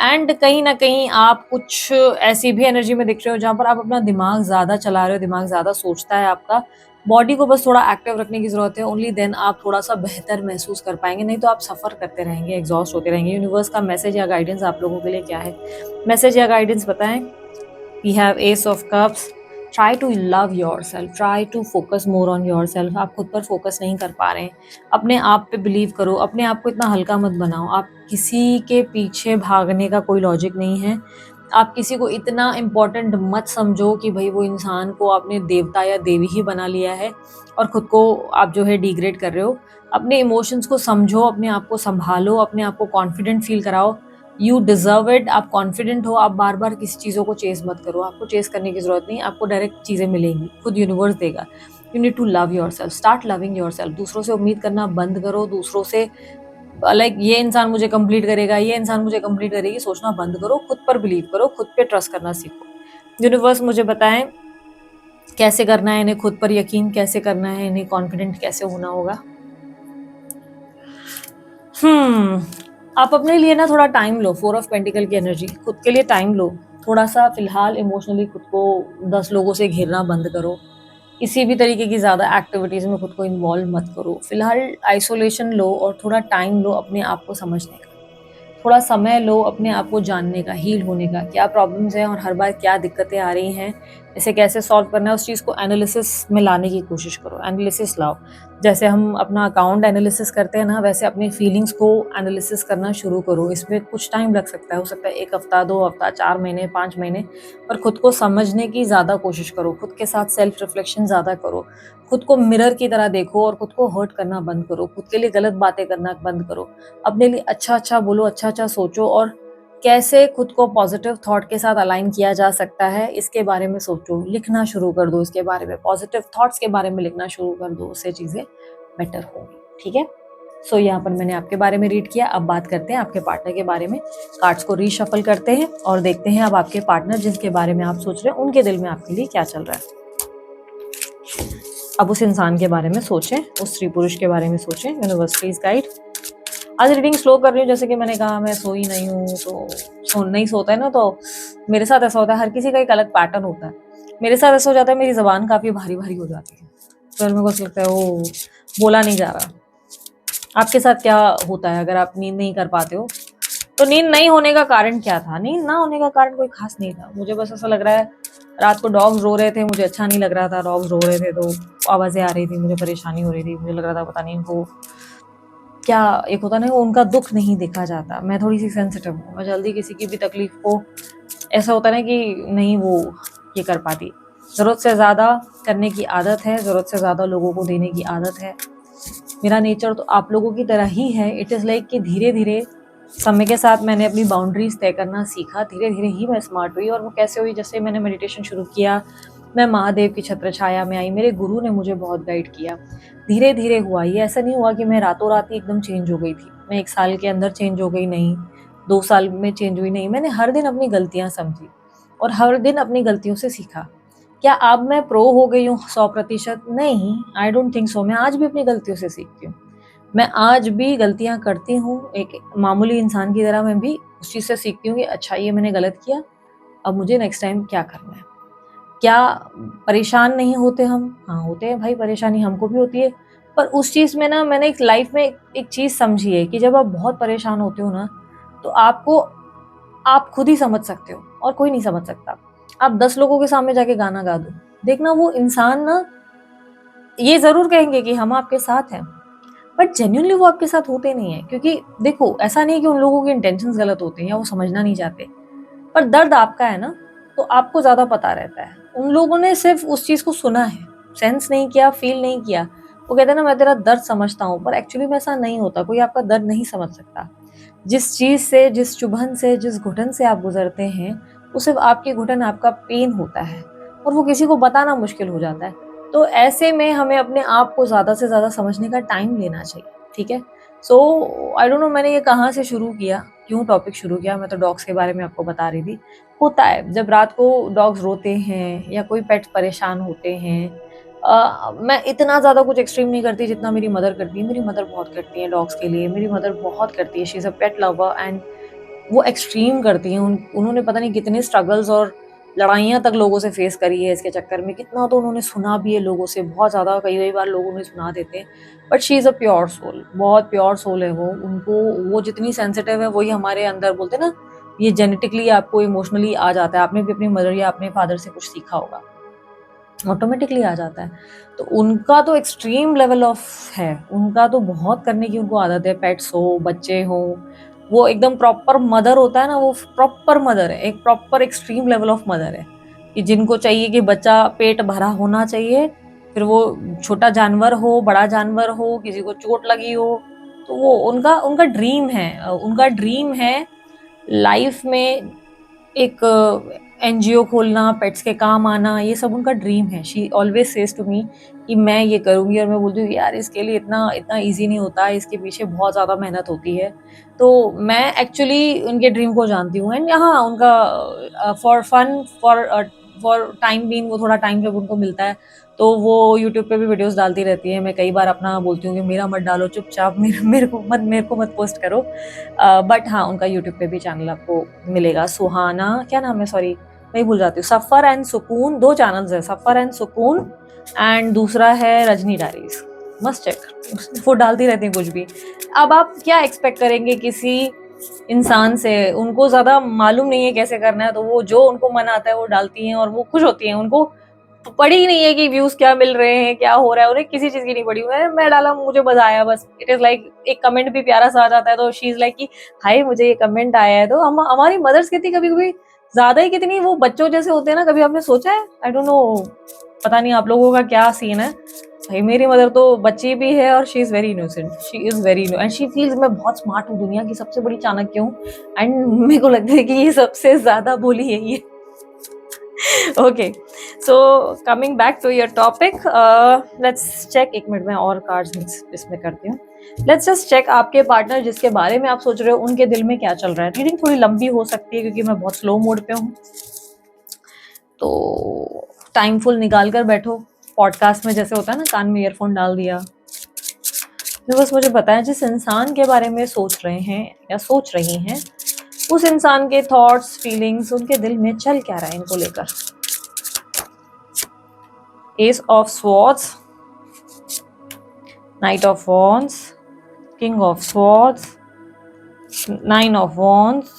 एंड कहीं ना कहीं आप कुछ ऐसी भी एनर्जी में दिख रहे हो जहाँ पर आप अपना दिमाग ज़्यादा चला रहे हो, दिमाग ज़्यादा सोचता है आपका। बॉडी को बस थोड़ा एक्टिव रखने की ज़रूरत है, ओनली देन आप थोड़ा सा बेहतर महसूस कर पाएंगे, नहीं तो आप सफ़र करते रहेंगे, एग्जॉस्ट होते रहेंगे। यूनिवर्स का मैसेज या गाइडेंस आप लोगों के लिए क्या है? मैसेज या गाइडेंस बताएं। We have ace of cups, try to love your self, try to focus more on your self. आप खुद पर फोकस नहीं कर पा रहे हैं, अपने आप पे बिलीव करो, अपने आप को इतना हल्का मत बनाओ। आप किसी के पीछे भागने का कोई लॉजिक नहीं है, आप किसी को इतना इम्पोर्टेंट मत समझो कि भाई वो इंसान को आपने देवता या देवी ही बना लिया है और खुद को आप जो है डिग्रेड कर रहे हो। अपने इमोशंस को समझो, अपने आप को संभालो, अपने आप को कॉन्फिडेंट फील कराओ। You deserve it. आप कॉन्फिडेंट हो, आप बार बार किसी चीज़ों को चेस मत करो। आपको चेस करने की जरूरत नहीं, आपको डायरेक्ट चीज़ें मिलेंगी, खुद यूनिवर्स देगा। You need to love your self, start loving your self. दूसरों से उम्मीद करना बंद करो, दूसरों से लाइक ये इंसान मुझे कंप्लीट करेगा, ये इंसान मुझे कंप्लीट करेगी, सोचना बंद करो। खुद पर बिलीव करो, खुद पे ट्रस्ट करना सीखो। यूनिवर्स मुझे बताएं कैसे करना है इन्हें खुद पर यकीन कैसे करना है, इन्हें कॉन्फिडेंट कैसे होना होगा। आप अपने लिए ना थोड़ा टाइम लो। 4 ऑफ पेंटिकल की एनर्जी, खुद के लिए टाइम लो थोड़ा सा। फिलहाल इमोशनली खुद को 10 लोगों से घेरना बंद करो। किसी भी तरीके की ज़्यादा एक्टिविटीज़ में खुद को इन्वॉल्व मत करो। फिलहाल आइसोलेशन लो और थोड़ा टाइम लो अपने आप को समझने का। थोड़ा समय लो अपने आप को जानने का, हील होने का। क्या प्रॉब्लम्स हैं और हर बार क्या दिक्कतें आ रही हैं, इसे कैसे सॉल्व करना है, उस चीज़ को एनालिसिस में लाने की कोशिश करो। एनालिसिस लाओ। जैसे हम अपना अकाउंट एनालिसिस करते हैं ना, वैसे अपनी फीलिंग्स को एनालिसिस करना शुरू करो। इसमें कुछ टाइम लग सकता है, हो सकता है 1 हफ्ता, 2 हफ्ता, 4 महीने, 5 महीने, पर खुद को समझने की ज़्यादा कोशिश करो। खुद के साथ सेल्फ रिफ्लेक्शन ज़्यादा करो। खुद को मिरर की तरह देखो और खुद को हर्ट करना बंद करो। खुद के लिए गलत बातें करना बंद करो। अपने लिए अच्छा अच्छा बोलो, अच्छा अच्छा सोचो और कैसे खुद को पॉजिटिव थॉट के साथ अलाइन किया जा सकता है इसके बारे में सोचो। लिखना शुरू कर दो इसके बारे में, पॉजिटिव थॉट्स के बारे में लिखना शुरू कर दो, उससे चीज़ें बेटर होंगी। ठीक है। सो यहाँ पर मैंने आपके बारे में रीड किया। अब बात करते हैं आपके पार्टनर के बारे में। कार्ड्स को रीशफल करते हैं और देखते हैं अब आपके पार्टनर जिसके बारे में आप सोच रहे हैं उनके दिल में आपके लिए क्या चल रहा है। अब उस इंसान के बारे में सोचें, उस स्त्री पुरुष के बारे में सोचें। Universe please guide. आज रीडिंग स्लो कर रही हूँ, जैसे कि मैंने कहा मैं सोई नहीं हूँ, तो नहीं सोता है ना, तो मेरे साथ ऐसा होता है। हर किसी का एक अलग पैटर्न होता है। मेरे साथ ऐसा हो जाता है, मेरी जबान काफ़ी भारी भारी हो जाती है, फिर मेरे को ऐसा लगता है वो बोला नहीं जा रहा। आपके साथ क्या होता है अगर आप नींद नहीं कर पाते हो? तो नींद नहीं होने का कारण क्या था? नींद ना होने का कारण कोई खास नहीं था। मुझे बस ऐसा लग रहा है रात को डॉग्स रो रहे थे, मुझे अच्छा नहीं लग रहा था। डॉग्स रो रहे थे तो आवाज़ें आ रही थी, मुझे परेशानी हो रही थी। मुझे लग रहा था पता नहीं वो क्या, एक होता ना उनका दुख नहीं देखा जाता। मैं थोड़ी सी सेंसिटिव हूँ, मैं जल्दी किसी की भी तकलीफ को, ऐसा होता ना कि नहीं वो ये कर पाती। ज़रूरत से ज़्यादा करने की आदत है, ज़रूरत से ज़्यादा लोगों को देने की आदत है। मेरा नेचर तो आप लोगों की तरह ही है। इट इज़ लाइक कि धीरे धीरे समय के साथ मैंने अपनी बाउंड्रीज तय करना सीखा। धीरे धीरे ही मैं स्मार्ट हुई। और वो कैसे हुई? जैसे मैंने मेडिटेशन शुरू किया, मैं महादेव की छत्र छाया में आई, मेरे गुरु ने मुझे बहुत गाइड किया। धीरे धीरे हुआ। ये ऐसा नहीं हुआ कि मैं रातों रात ही एकदम चेंज हो गई थी। मैं 1 साल के अंदर चेंज हो गई नहीं, 2 साल में चेंज हुई नहीं। मैंने हर दिन अपनी गलतियां समझी और हर दिन अपनी गलतियों से सीखा। क्या अब मैं प्रो हो गई हूँ 100%? नहीं, आई डोंट थिंक सो। मैं आज भी अपनी गलतियों से सीखती हूँ। मैं आज भी गलतियां करती हूँ। एक मामूली इंसान की तरह मैं भी उस चीज़ से सीखती हूँ कि अच्छा ये मैंने गलत किया, अब मुझे नेक्स्ट टाइम क्या करना है। क्या परेशान नहीं होते हम? हाँ होते हैं भाई, परेशानी हमको भी होती है। पर उस चीज़ में ना मैंने एक लाइफ में एक चीज़ समझी है कि जब आप बहुत परेशान होते हो ना, तो आपको आप खुद ही समझ सकते हो और कोई नहीं समझ सकता। आप 10 लोगों के सामने जाके गाना गा दो, देखना वो इंसान ना ये ज़रूर कहेंगे कि हम आपके साथ हैं, बट जेन्युइनली वो आपके साथ होते नहीं है। क्योंकि देखो ऐसा नहीं है कि उन लोगों के इंटेंशंस गलत होते हैं या वो समझना नहीं चाहते, पर दर्द आपका है ना, तो आपको ज़्यादा पता रहता है। उन लोगों ने सिर्फ उस चीज़ को सुना है, सेंस नहीं किया, फील नहीं किया। वो कहते हैं ना मैं तेरा दर्द समझता हूँ, पर एक्चुअली में ऐसा नहीं होता। कोई आपका दर्द नहीं समझ सकता। जिस चीज़ से, जिस चुभन से, जिस घुटन से आप गुजरते हैं, वो सिर्फ आपकी घुटन, आपका पेन होता है और वो किसी को बताना मुश्किल हो जाता है। तो ऐसे में हमें अपने आप को ज़्यादा से ज़्यादा समझने का टाइम लेना चाहिए। ठीक है। सो आई डोंट नो मैंने ये कहाँ से शुरू किया, क्यों टॉपिक शुरू किया। मैं तो डॉग्स के बारे में आपको बता रही थी। होता है जब रात को डॉग्स रोते हैं या कोई पेट परेशान होते हैं। मैं इतना ज़्यादा कुछ एक्सट्रीम नहीं करती जितना मेरी मदर करती है। मेरी मदर बहुत करती है डॉग्स के लिए। मेरी मदर बहुत करती है। She is a pet lover and वो एक्सट्रीम करती हैं। उन्होंने पता नहीं कितने स्ट्रगल्स और लड़ाइयाँ तक लोगों से फेस करी है इसके चक्कर में। कितना तो उन्होंने सुना भी है लोगों से, बहुत ज़्यादा। कई कई बार लोग उन्हें सुना देते हैं। But she is a pure soul, बहुत प्योर सोल है वो। उनको वो जितनी सेंसिटिव है, वही हमारे अंदर बोलते हैं ना, ये जेनेटिकली आपको इमोशनली आ जाता है। आपने भी अपनी मदर या अपने फादर से कुछ सीखा होगा, ऑटोमेटिकली आ जाता है। तो उनका तो एक्सट्रीम लेवल ऑफ है, उनका तो बहुत करने की उनको आदत है। पेट्स हो, बच्चे हो, वो एकदम प्रॉपर मदर होता है ना, वो प्रॉपर मदर है, एक proper extreme level of mother है कि जिनको चाहिए कि बच्चा पेट भरा होना चाहिए, फिर वो छोटा जानवर हो, बड़ा जानवर हो, किसी को चोट लगी हो, तो वो उनका उनका ड्रीम है, उनका ड्रीम है लाइफ में एक एनजीओ खोलना, पेट्स के काम आना, ये सब उनका ड्रीम है। She always says to me कि मैं ये करूँगी, और मैं बोलती हूँ यार इसके लिए इतना इतना ईज़ी नहीं होता है, इसके पीछे बहुत ज़्यादा मेहनत होती है। तो मैं एक्चुअली उनके ड्रीम को जानती हूँ, एंड हाँ, उनका for fun, for time being, वो थोड़ा टाइम जब उनको मिलता है तो वो यूट्यूब पे भी वीडियोस डालती रहती है। मैं कई बार अपना बोलती हूँ कि मेरा मत डालो, चुपचाप मेरे को मत पोस्ट करो। बट हाँ, उनका यूट्यूब पे भी चैनल आपको मिलेगा। सुहाना, क्या नाम है, सॉरी मैं भूल जाती हूँ, सफ़र एंड सुकून, 2 चैनल्स है, सफ़र एंड सुकून, एंड दूसरा है रजनी डायरीज। मस्ट चेक, वो डालती रहती हैं कुछ भी। अब आप क्या एक्सपेक्ट करेंगे किसी इंसान से, उनको ज़्यादा मालूम नहीं है कैसे करना है, तो वो जो उनको मन आता है वो डालती हैं और वो खुश होती हैं। उनको पड़ी ही नहीं है कि व्यूज क्या मिल रहे हैं, क्या हो रहा है, उन्हें किसी चीज की नहीं पड़ी। मैं डाला, मुझे मजा आया, बस इट इज लाइक एक कमेंट भी प्यारा सा आ जाता है तो शी इज लाइक कि हाय मुझे ये कमेंट आया है। तो हम हमारी मदर्स कितनी, कभी कभी ज्यादा ही कितनी वो बच्चों जैसे होते हैं ना, कभी आपने सोचा है? आई डोंट नो, पता नहीं आप लोगों का क्या सीन है। भाई मेरी मदर तो बच्ची भी है और she is very innocent, she is very and she feels मैं बहुत स्मार्ट हूँ, दुनिया की सबसे बड़ी चाणक्य हूँ, एंड मेरे को लगता है कि ये सबसे ज्यादा बोली यही है। Okay, so coming back to your topic, let's check. एक मिनट में और कार्ड्स इसमें करती हूँ। लेट्स जस्ट चेक आपके पार्टनर जिसके बारे में आप सोच रहे हो, उनके दिल में क्या चल रहा है। रीडिंग थोड़ी लंबी हो सकती है क्योंकि मैं बहुत स्लो मोड पे हूँ, तो टाइम फुल निकाल कर बैठो। पॉडकास्ट में जैसे होता है ना, कान में ईयरफोन डाल दिया। तो बस मुझे बताएं, जिस इंसान के बारे में सोच रहे हैं या सोच रही हैं, उस इंसान के थॉट्स, फीलिंग्स, उनके दिल में चल क्या रहा है इनको लेकर। Ace of Swords, Knight of Wands, King of Swords, Nine of Wands,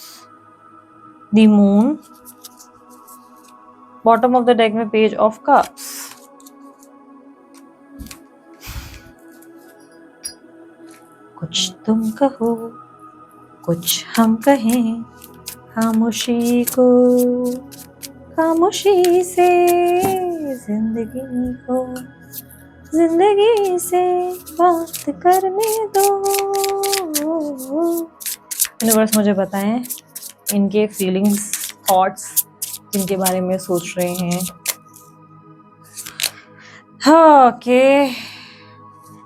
the Moon, bottom of the deck में Page of Cups। कुछ तुम कहो, कुछ हम कहें, खामोशी को, खामोशी से जिंदगी को, जिंदगी से बात करने दो। यूनिवर्स मुझे बताएं इनके फीलिंग्स, थॉट्स, जिनके बारे में सोच रहे हैं। हाँ, ओके,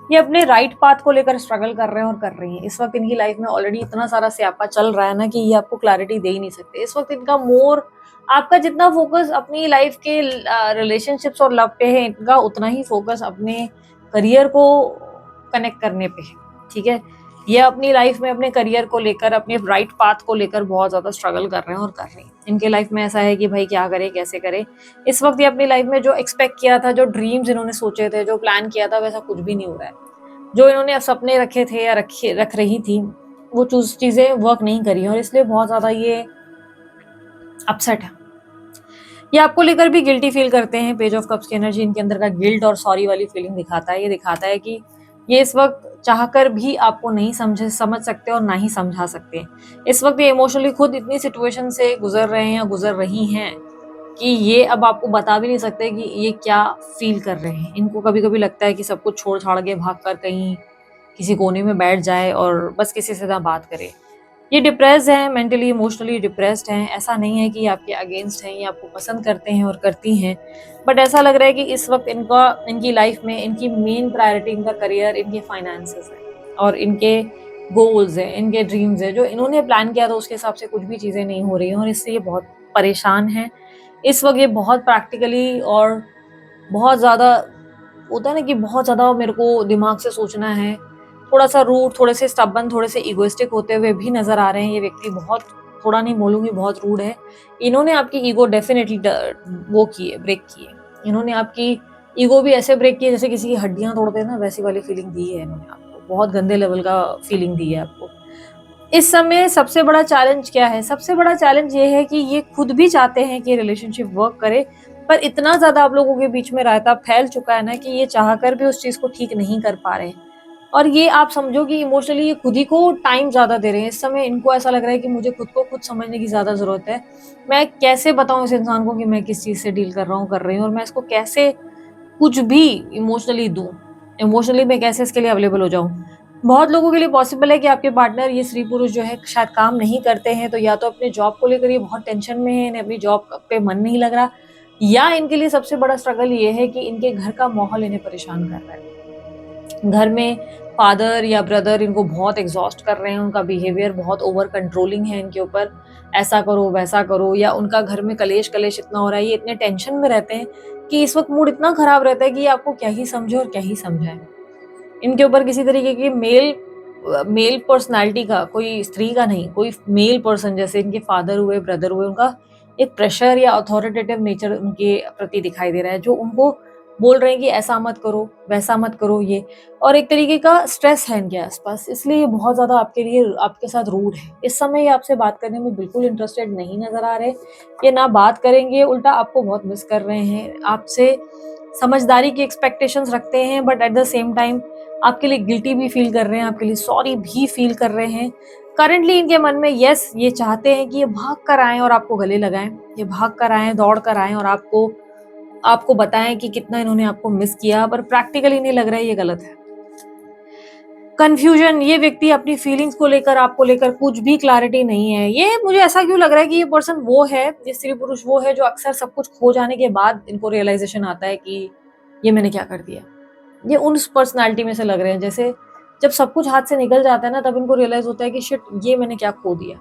ये अपने राइट पाथ को लेकर स्ट्रगल कर रहे हैं और कर रही हैं। इस वक्त इनकी लाइफ में ऑलरेडी इतना सारा स्यापा चल रहा है ना कि ये आपको क्लैरिटी दे ही नहीं सकते। इस वक्त इनका मोर, आपका जितना फोकस अपनी लाइफ के रिलेशनशिप्स और लव पे है, इनका उतना ही फोकस अपने करियर को कनेक्ट करने पे है। ठीक है, ये अपनी लाइफ में अपने करियर को लेकर, अपने राइट पाथ को लेकर बहुत ज्यादा स्ट्रगल कर रहे हैं और कर रही हैं। इनके लाइफ में ऐसा है कि भाई क्या करे, कैसे करे। इस वक्त ये अपनी लाइफ में जो एक्सपेक्ट किया था, जो ड्रीम्स इन्होंने सोचे थे, जो प्लान किया था, वैसा कुछ भी नहीं हो रहा है। जो इन्होंने सपने रखे थे या रख रही थी, वो चीजें वर्क नहीं करी, और इसलिए बहुत ज्यादा ये अपसेट है। ये आपको लेकर भी गिल्टी फील करते हैं। पेज ऑफ कप्स की एनर्जी इनके अंदर का गिल्ट और सॉरी वाली फीलिंग दिखाता है। ये दिखाता है कि ये इस वक्त चाहकर भी आपको नहीं समझ सकते और ना ही समझा सकते। इस वक्त ये इमोशनली खुद इतनी सिचुएशन से गुजर रहे हैं या गुजर रही हैं कि ये अब आपको बता भी नहीं सकते कि ये क्या फील कर रहे हैं। इनको कभी कभी लगता है कि सब कुछ छोड़ छाड़ के भाग कर कहीं किसी कोने में बैठ जाए और बस किसी से ना बात करे। ये डिप्रेस्ड हैं, मेंटली इमोशनली डिप्रेस्ड हैं। ऐसा नहीं है कि ये आपके अगेंस्ट हैं, ये आपको पसंद करते हैं और करती हैं, बट ऐसा लग रहा है कि इस वक्त इनकी लाइफ में इनकी मेन प्रायोरिटी इनका करियर, इनके फाइनेंसेस है और इनके गोल्स हैं, इनके ड्रीम्स हैं। जो इन्होंने प्लान किया था उसके हिसाब से कुछ भी चीज़ें नहीं हो रही हैं और इससे ये बहुत परेशान हैं। इस वक्त ये बहुत प्रैक्टिकली और बहुत ज़्यादा होता है ना कि बहुत ज़्यादा मेरे को दिमाग से सोचना है, थोड़ा सा रूड, थोड़े से स्टबन, थोड़े से इगोइस्टिक होते हुए भी नजर आ रहे हैं। ये व्यक्ति बहुत, थोड़ा नहीं बोलूँगी, बहुत रूड है। इन्होंने आपकी ईगो डेफिनेटली वो की है, ब्रेक की है। इन्होंने आपकी ईगो भी ऐसे ब्रेक की है जैसे किसी की हड्डियां तोड़ते हैं ना, वैसी वाली फीलिंग दी है इन्होंने आपको। बहुत गंदे लेवल का फीलिंग दी है आपको। इस समय सबसे बड़ा चैलेंज क्या है? सबसे बड़ा चैलेंज ये है कि ये खुद भी चाहते हैं कि रिलेशनशिप वर्क करे, पर इतना ज्यादा आप लोगों के बीच में रायता फैल चुका है ना कि ये चाहकर भी उस चीज को ठीक नहीं कर पा रहे हैं। और ये आप समझो कि इमोशनली ये खुद ही को टाइम ज़्यादा दे रहे हैं। इस समय इनको ऐसा लग रहा है कि मुझे खुद को खुद समझने की ज़्यादा ज़रूरत है। मैं कैसे बताऊँ इस इंसान को कि मैं किस चीज़ से डील कर रहा हूँ, कर रही हूँ, और मैं इसको कैसे कुछ भी इमोशनली दूँ। इमोशनली मैं कैसे इसके लिए अवेलेबल हो जाऊँ। बहुत लोगों के लिए पॉसिबल है कि आपके पार्टनर, ये स्त्री पुरुष जो है, शायद काम नहीं करते हैं, तो या तो अपने जॉब को लेकर ये बहुत टेंशन में है, इन्हें अपनी जॉब पे मन नहीं लग रहा, या इनके लिए सबसे बड़ा स्ट्रगल ये है कि इनके घर का माहौल इन्हें परेशान कर रहा है। घर में फादर या ब्रदर इनको बहुत एग्जॉस्ट कर रहे हैं, उनका बिहेवियर बहुत ओवर कंट्रोलिंग है इनके ऊपर, ऐसा करो वैसा करो, या उनका घर में कलेश कलेश इतना हो रहा है, ये इतने टेंशन में रहते हैं कि इस वक्त मूड इतना खराब रहता है कि आपको क्या ही समझे और क्या ही समझाए। इनके ऊपर किसी तरीके की मेल पर्सनालिटी का, कोई स्त्री का नहीं, कोई मेल पर्सन, जैसे इनके फादर हुए, ब्रदर हुए, उनका एक प्रेशर या अथॉरिटेटिव नेचर उनके प्रति दिखाई दे रहा है, जो उनको बोल रहे हैं कि ऐसा मत करो, वैसा मत करो, ये, और एक तरीके का स्ट्रेस है इनके आसपास, इसलिए ये बहुत ज्यादा आपके लिए, आपके साथ रूड है। इस समय ये आपसे बात करने में बिल्कुल इंटरेस्टेड नहीं नजर आ रहे। ये ना बात करेंगे, उल्टा आपको बहुत मिस कर रहे हैं, आपसे समझदारी की एक्सपेक्टेशंस रखते हैं, but at the same time आपके लिए गिल्टी भी फील कर रहे हैं, आपके लिए सॉरी भी फील कर रहे हैं। करंटली इनके मन में यस, ये चाहते हैं कि ये भाग कर आएं और आपको गले लगाएं, ये भाग कर आएं, दौड़ कर आएं और आपको आपको बताएं कि कितना इन्होंने आपको मिस किया, पर प्रैक्टिकली इन्हें लग रहा है ये गलत है। कंफ्यूजन, ये व्यक्ति अपनी फीलिंग्स को लेकर, आपको लेकर कुछ भी क्लैरिटी नहीं है। ये मुझे ऐसा क्यों लग रहा है कि ये पर्सन वो है, ये स्त्री पुरुष वो है जो अक्सर सब कुछ खो जाने के बाद इनको रियलाइजेशन आता है कि ये मैंने क्या कर दिया। ये उस पर्सनालिटी में से लग रहे हैं जैसे जब सब कुछ हाथ से निकल जाता है ना, तब इनको रियलाइज होता है कि शिट, ये मैंने क्या खो दिया।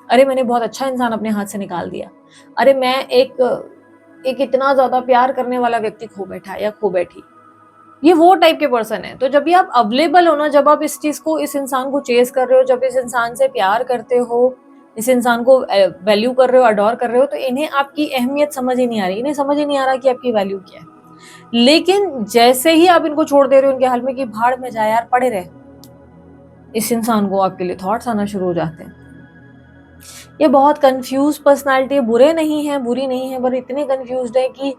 अरे मैंने बहुत अच्छा इंसान अपने हाथ से निकाल दिया। अरे मैं एक इतना ज्यादा प्यार करने वाला व्यक्ति खो बैठा या खो बैठी। ये वो टाइप के पर्सन है। तो जब भी आप अवेलेबल हो ना, जब आप इस चीज को, इस इंसान को चेस कर रहे हो, जब इस इंसान से प्यार करते हो, इस इंसान को वैल्यू कर रहे हो, अडोर कर रहे हो, तो इन्हें आपकी अहमियत समझ ही नहीं आ रही, इन्हें समझ ही नहीं आ रहा कि आपकी वैल्यू क्या है। लेकिन जैसे ही आप इनको छोड़ दे रहे हो उनके हाल में कि भाड़ में जाए यार, पड़े रहे, इस इंसान को आपके लिए थॉट्स आना शुरू हो जाते हैं। ये बहुत कंफ्यूज पर्सनालिटी है, बुरे नहीं है, बुरी नहीं है, पर इतने कंफ्यूज्ड है कि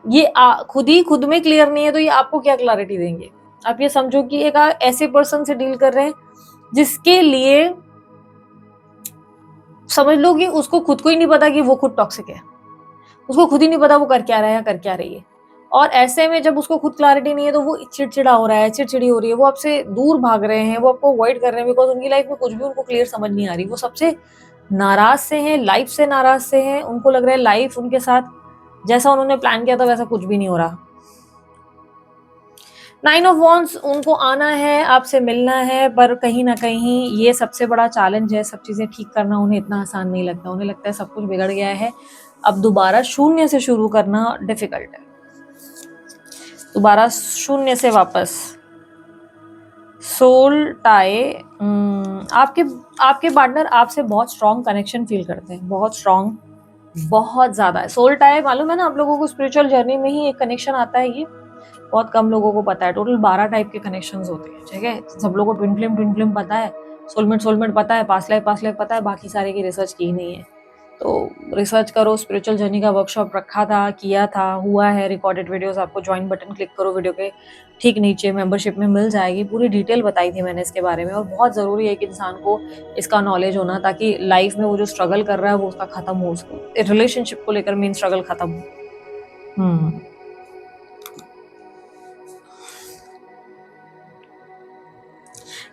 ये खुद ही खुद में क्लियर नहीं है, तो ये आपको क्या क्लैरिटी देंगे। आप ये समझो कि एक ऐसे पर्सन से डील कर रहे हैं जिसके लिए समझ लो कि उसको खुद को ही नहीं पता कि वो खुद टॉक्सिक है, उसको खुद ही नहीं पता वो कर क्या रहा है या कर क्या रही है। और ऐसे में जब उसको खुद क्लैरिटी नहीं है, तो वो चिड़चिड़ा हो रहा है, चिड़चिड़ी हो रही है, वो आपसे दूर भाग रहे हैं, वो आपको अवॉइड कर रहे हैं, बिकॉज उनकी लाइफ में कुछ भी उनको क्लियर समझ नहीं आ रही। वो सबसे नाराज से हैं, लाइफ से नाराज से हैं। उनको लग रहा है लाइफ उनके साथ जैसा उन्होंने प्लान किया था वैसा कुछ भी नहीं हो रहा। 9 ऑफ वॉन्ड्स, उनको आना है, आपसे मिलना है, पर कहीं ना कहीं ये सबसे बड़ा चैलेंज है। सब चीजें ठीक करना उन्हें इतना आसान नहीं लगता, उन्हें लगता है सब कुछ बिगड़ गया है, अब दोबारा शून्य से शुरू करना डिफिकल्ट है। दोबारा शून्य से वापस। सोल टाई, आपके आपके पार्टनर आपसे बहुत स्ट्रॉन्ग कनेक्शन फील करते हैं, बहुत स्ट्रॉन्ग, बहुत ज्यादा है। सोल टाई मालूम है ना आप लोगों को, स्पिरिचुअल जर्नी में ही एक कनेक्शन आता है, ये बहुत कम लोगों को पता है। टोटल 12 टाइप के कनेक्शंस होते हैं, ठीक है। सब लोगों को ट्विन फ्लेम पता है, सोलमेट पता है, पास्ट लाइफ पता है, बाकी सारे की रिसर्च की नहीं है। तो रिसर्च करो। स्पिरिचुअल जर्नी का वर्कशॉप रखा था, किया था, हुआ है, रिकॉर्डेड वीडियोस आपको ज्वाइन बटन क्लिक करो वीडियो के ठीक नीचे, मेंबरशिप में मिल जाएगी। पूरी डिटेल बताई थी मैंने इसके बारे में। और बहुत ज़रूरी है कि इंसान को इसका नॉलेज होना, ताकि लाइफ में वो जो स्ट्रगल कर रहा है वो उसका खत्म हो, उसको रिलेशनशिप को लेकर मेन स्ट्रगल खत्म हो।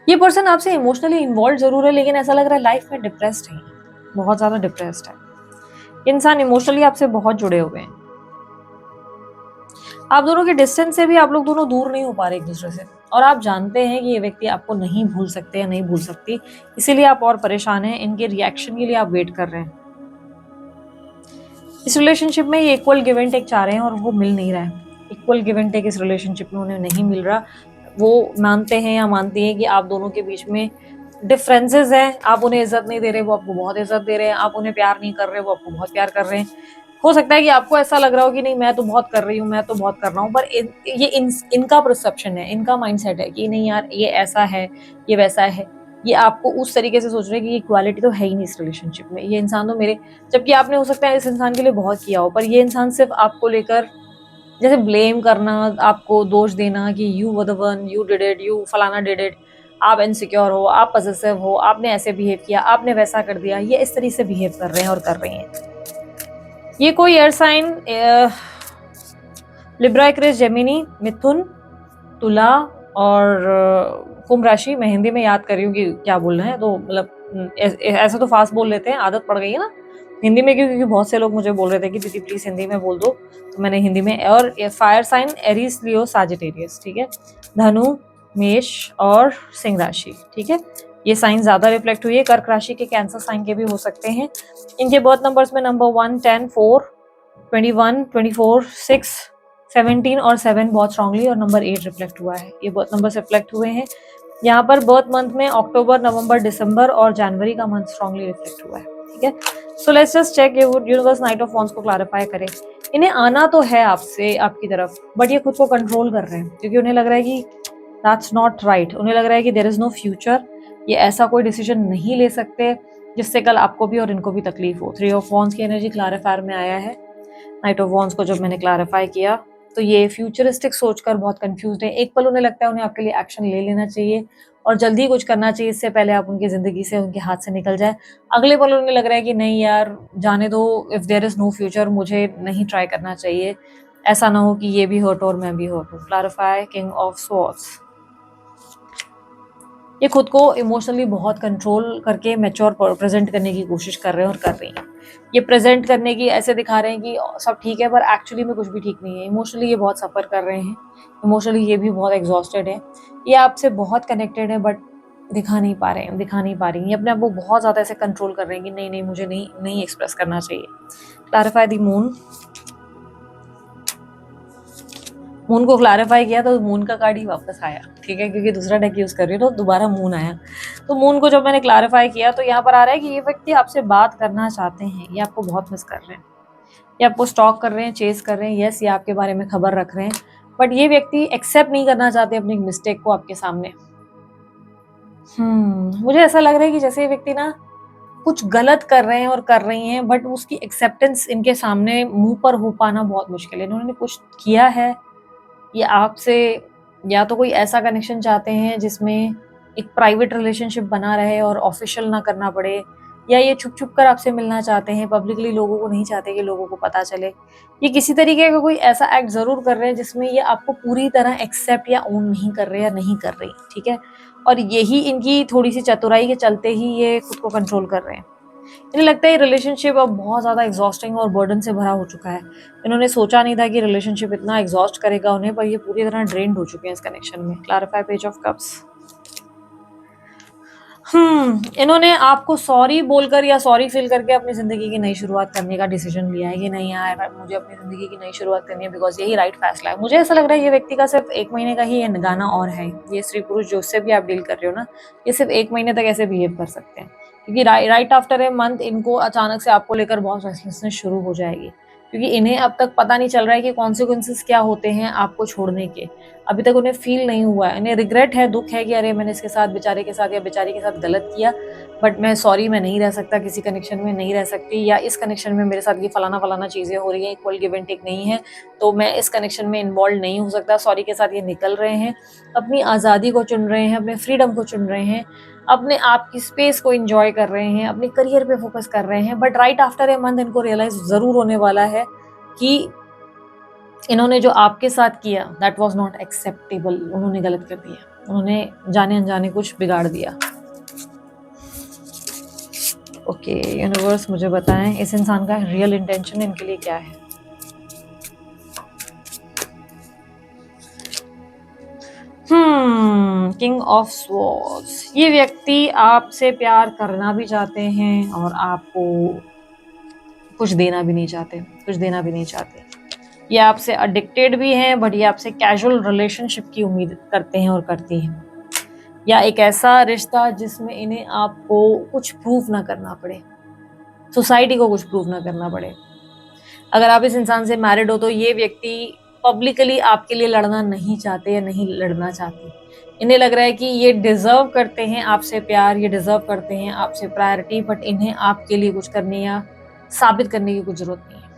ये पर्सन आपसे इमोशनली इन्वॉल्व जरूर है, लेकिन ऐसा लग रहा है लाइफ में डिप्रेस्ड है, बहुत ज्यादा डिप्रेस्ड है। इंसान इमोशनली आपसे बहुत जुड़े हुए हैं। आप दोनों के डिस्टेंस से भी आप लोग दोनों दूर नहीं हो पा रहे एक दूसरे से, और आप जानते हैं कि ये व्यक्ति आपको नहीं भूल सकते या नहीं भूल सकती, इसीलिए आप और परेशान हैं। इनके रिएक्शन के लिए आप वेट कर रहे हैं। इस रिलेशनशिप में ये इक्वल गिव एंड टेक चाह रहे हैं और वो मिल नहीं रहा है। इक्वल गिव एंड टेक इस रिलेशनशिप में उन्हें नहीं मिल रहा। वो मानते हैं या मानती हैं कि आप दोनों के बीच में डिफरेंसेस हैं। आप उन्हें इज्जत नहीं दे रहे, वो आपको बहुत इज्जत दे रहे हैं। आप उन्हें प्यार नहीं कर रहे, वो आपको बहुत प्यार कर रहे हैं। हो सकता है कि आपको ऐसा लग रहा हो कि नहीं, मैं तो बहुत कर रही हूँ, मैं तो बहुत कर रहा हूँ, पर ये इनका परसेप्शन है, इनका माइंडसेट है कि नहीं यार, ये ऐसा है, ये वैसा है। ये आपको उस तरीके से सोच रहे हैं कि ये इक्वालिटी तो है ही नहीं इस रिलेशनशिप में, ये इंसान तो मेरे, जबकि आपने हो सकता है इस इंसान के लिए बहुत किया हो, पर ये इंसान सिर्फ आपको लेकर जैसे ब्लेम करना, आपको दोष देना कि you were the one, you did it, you फलाना डिड इट, आप इनसिक्योर हो, आप पॉसेसिव हो, आपने ऐसे बिहेव किया, आपने वैसा कर दिया, ये इस तरीके से बिहेव कर रहे हैं और कर रही हैं। ये कोई air sign, Libra, Aquarius, Gemini, Mithun, Tula और कुंभ राशि। मैं हिंदी में याद कर रही हूँ कि क्या बोल रहे हैं, तो मतलब ऐसा तो फास्ट बोल लेते हैं, आदत पड़ गई है ना हिंदी में, क्योंकि बहुत से लोग मुझे बोल रहे थे कि दीदी प्लीज हिंदी में बोल दो, तो मैंने हिंदी में। और फायर साइन एरीज, लियो, सैजिटेरियस, ठीक है, धनु, मेष और सिंह राशि, ठीक है, ये साइन ज्यादा रिफ्लेक्ट हुई है। कर्क राशि के कैंसर साइन के भी हो सकते हैं। इनके बर्थ नंबर्स में नंबर 1, 10, 4, 21, 24, 6, 17 और 7 बहुत स्ट्रांगली, और नंबर 8 रिफ्लेक्ट हुआ है। ये बर्थ नंबर रिफ्लेक्ट हुए हैं यहाँ पर। बर्थ मंथ में अक्टूबर, नवंबर, दिसंबर और जनवरी का मंथ स्ट्रांगली रिफ्लेक्ट हुआ है, ठीक है। So let's just check, universe knight of wands को क्लैरिफाई करे। इन्हें आना तो है आपसे, आपकी तरफ, बट ये खुद को कंट्रोल कर रहे हैं, क्योंकि उन्हें लग रहा है कि दैट्स नॉट राइट। उन्हें लग रहा है कि देयर इज नो फ्यूचर, ये ऐसा कोई डिसीजन नहीं ले सकते जिससे कल आपको भी और इनको भी तकलीफ हो। 3 ऑफ वॉन्ड्स की एनर्जी क्लैरिफायर में आया है। नाइट ऑफ वॉन्ड्स को जब मैंने क्लैरिफाई किया तो ये फ्यूचरिस्टिक सोचकर बहुत कंफ्यूज्ड है। एक पल उन्हें लगता है उन्हें आपके लिए एक्शन ले लेना चाहिए और जल्दी कुछ करना चाहिए, इससे पहले आप उनकी जिंदगी से, उनके हाथ से निकल जाए। अगले पल उन्हें लग रहा है कि नहीं यार, जाने दो, if there is no future, मुझे नहीं ट्राई करना चाहिए, ऐसा ना हो कि ये भी हर्ट और मैं भी हर्ट हूँ। Clarify, king of swords. ये खुद को इमोशनली बहुत कंट्रोल करके मैच्योर प्रेजेंट करने की कोशिश कर रहे हैं और कर रही हैं। ये प्रेजेंट करने की ऐसे दिखा रहे हैं कि सब ठीक है, पर एक्चुअली में कुछ भी ठीक नहीं है। इमोशनली ये बहुत सफ़र कर रहे हैं, इमोशनली ये भी बहुत एग्जॉस्टेड है। ये आपसे बहुत कनेक्टेड है, बट दिखा नहीं पा रहे हैं, दिखा नहीं पा रही हैं। ये अपने आप को बहुत ज़्यादा ऐसे कंट्रोल कर रहे हैं कि नहीं नहीं, मुझे नहीं एक्सप्रेस करना चाहिए। Clarify the moon. मून को क्लैरिफाई किया तो मून का कार्ड ही वापस आया, ठीक है, क्योंकि दूसरा डेक यूज कर रही हूँ तो दोबारा मून आया। तो मून को जब मैंने क्लैरिफाई किया तो यहाँ पर आ रहा है कि ये व्यक्ति आपसे बात करना चाहते हैं, ये आपको बहुत मिस कर रहे हैं, ये आपको स्टॉक कर रहे हैं, चेस कर रहे हैं, यस, ये आपके बारे में खबर रख रहे हैं, बट ये व्यक्ति एक्सेप्ट नहीं करना चाहते अपनी मिस्टेक को आपके सामने। मुझे ऐसा लग रहा है कि जैसे ये व्यक्ति ना कुछ गलत कर रहे हैं और कर रही हैं, बट उसकी एक्सेप्टेंस इनके सामने मुंह पर हो पाना बहुत मुश्किल है। इन्होंने कुछ किया है, ये आपसे या तो कोई ऐसा कनेक्शन चाहते हैं जिसमें एक प्राइवेट रिलेशनशिप बना रहे और ऑफिशियल ना करना पड़े, या ये छुप छुप कर आपसे मिलना चाहते हैं, पब्लिकली लोगों को नहीं चाहते कि लोगों को पता चले। ये किसी तरीके का कोई ऐसा एक्ट जरूर कर रहे हैं जिसमें ये आपको पूरी तरह एक्सेप्ट या ओन नहीं कर रहे या नहीं कर रही, ठीक है। और यही इनकी थोड़ी सी चतुराई के चलते ही ये खुद को कंट्रोल कर रहे हैं। इन्हें लगता है रिलेशनशिप अब बहुत ज़्यादा एग्जॉस्टिंग और बर्डन से भरा हो चुका है। इन्होंने सोचा नहीं था कि रिलेशनशिप इतना एग्जॉस्ट करेगा उन्हें, पर ये पूरी तरह ड्रेन्ड हो चुके हैं इस कनेक्शन में। Clarify, page of cups. इन्होंने आपको सॉरी बोलकर या सॉरी फील करके अपनी जिंदगी की नई शुरुआत करने का डिसीजन लिया है कि नहीं यार, मुझे अपनी जिंदगी की नई शुरुआत करनी है, बिकॉज यही राइट फैसला है। मुझे ऐसा लग रहा है ये व्यक्ति का सिर्फ 1 महीने का ही ये गाना और है। ये स्त्री पुरुष जो उससे भी आप डील कर रहे हो ना, ये सिर्फ 1 महीने तक ऐसे बिहेव कर सकते हैं, क्योंकि राइट आफ्टर ए मंथ इनको अचानक से आपको लेकर बहुत रेस्टलेसनेस शुरू हो जाएगी, क्योंकि इन्हें अब तक पता नहीं चल रहा है कि कॉन्सिक्वेंसेस क्या होते हैं आपको छोड़ने के। अभी तक उन्हें फील नहीं हुआ है, इन्हें रिग्रेट है, दुख है कि अरे मैंने इसके साथ, बेचारे के साथ या बेचारी के साथ गलत किया, बट मैं सॉरी, मैं नहीं रह सकता, किसी कनेक्शन में नहीं रह सकती, या इस कनेक्शन में मेरे साथ ये फलाना फलाना चीज़ें हो रही हैं, इक्वल गिव एंड टेक नहीं है, तो मैं इस कनेक्शन में इन्वॉल्व नहीं हो सकता। सॉरी के साथ ये निकल रहे हैं, अपनी आज़ादी को चुन रहे हैं, अपने फ्रीडम को चुन रहे हैं, अपने आप की स्पेस को एंजॉय कर रहे हैं, अपने करियर पे फोकस कर रहे हैं। But right after a month इनको रियलाइज ज़रूर होने वाला है कि इन्होंने जो आपके साथ किया दैट वाज नॉट एक्सेप्टेबल। उन्होंने गलत कर दिया, उन्होंने जाने अनजाने कुछ बिगाड़ दिया। ओके यूनिवर्स, मुझे बताएं इस इंसान का रियल इंटेंशन इनके लिए क्या है। King of swords. ये व्यक्ति आपसे प्यार करना भी चाहते हैं और आपको कुछ देना भी नहीं चाहते, कुछ देना भी नहीं चाहते। ये आपसे अडिक्टेड भी हैं, बट ये आपसे कैजुअल रिलेशनशिप की उम्मीद करते हैं और करती हैं, या एक ऐसा रिश्ता जिसमें इन्हें आपको कुछ प्रूफ ना करना पड़े, सोसाइटी को कुछ प्रूफ ना करना पड़े। अगर आप इस इंसान से मैरिड हो तो ये व्यक्ति पब्लिकली आपके लिए लड़ना नहीं चाहते या नहीं लड़ना चाहते। इन्हें लग रहा है कि ये डिजर्व करते हैं आपसे प्यार, ये डिजर्व करते हैं आपसे प्रायोरिटी, बट इन्हें आपके लिए कुछ करने या साबित करने की कुछ जरूरत नहीं है।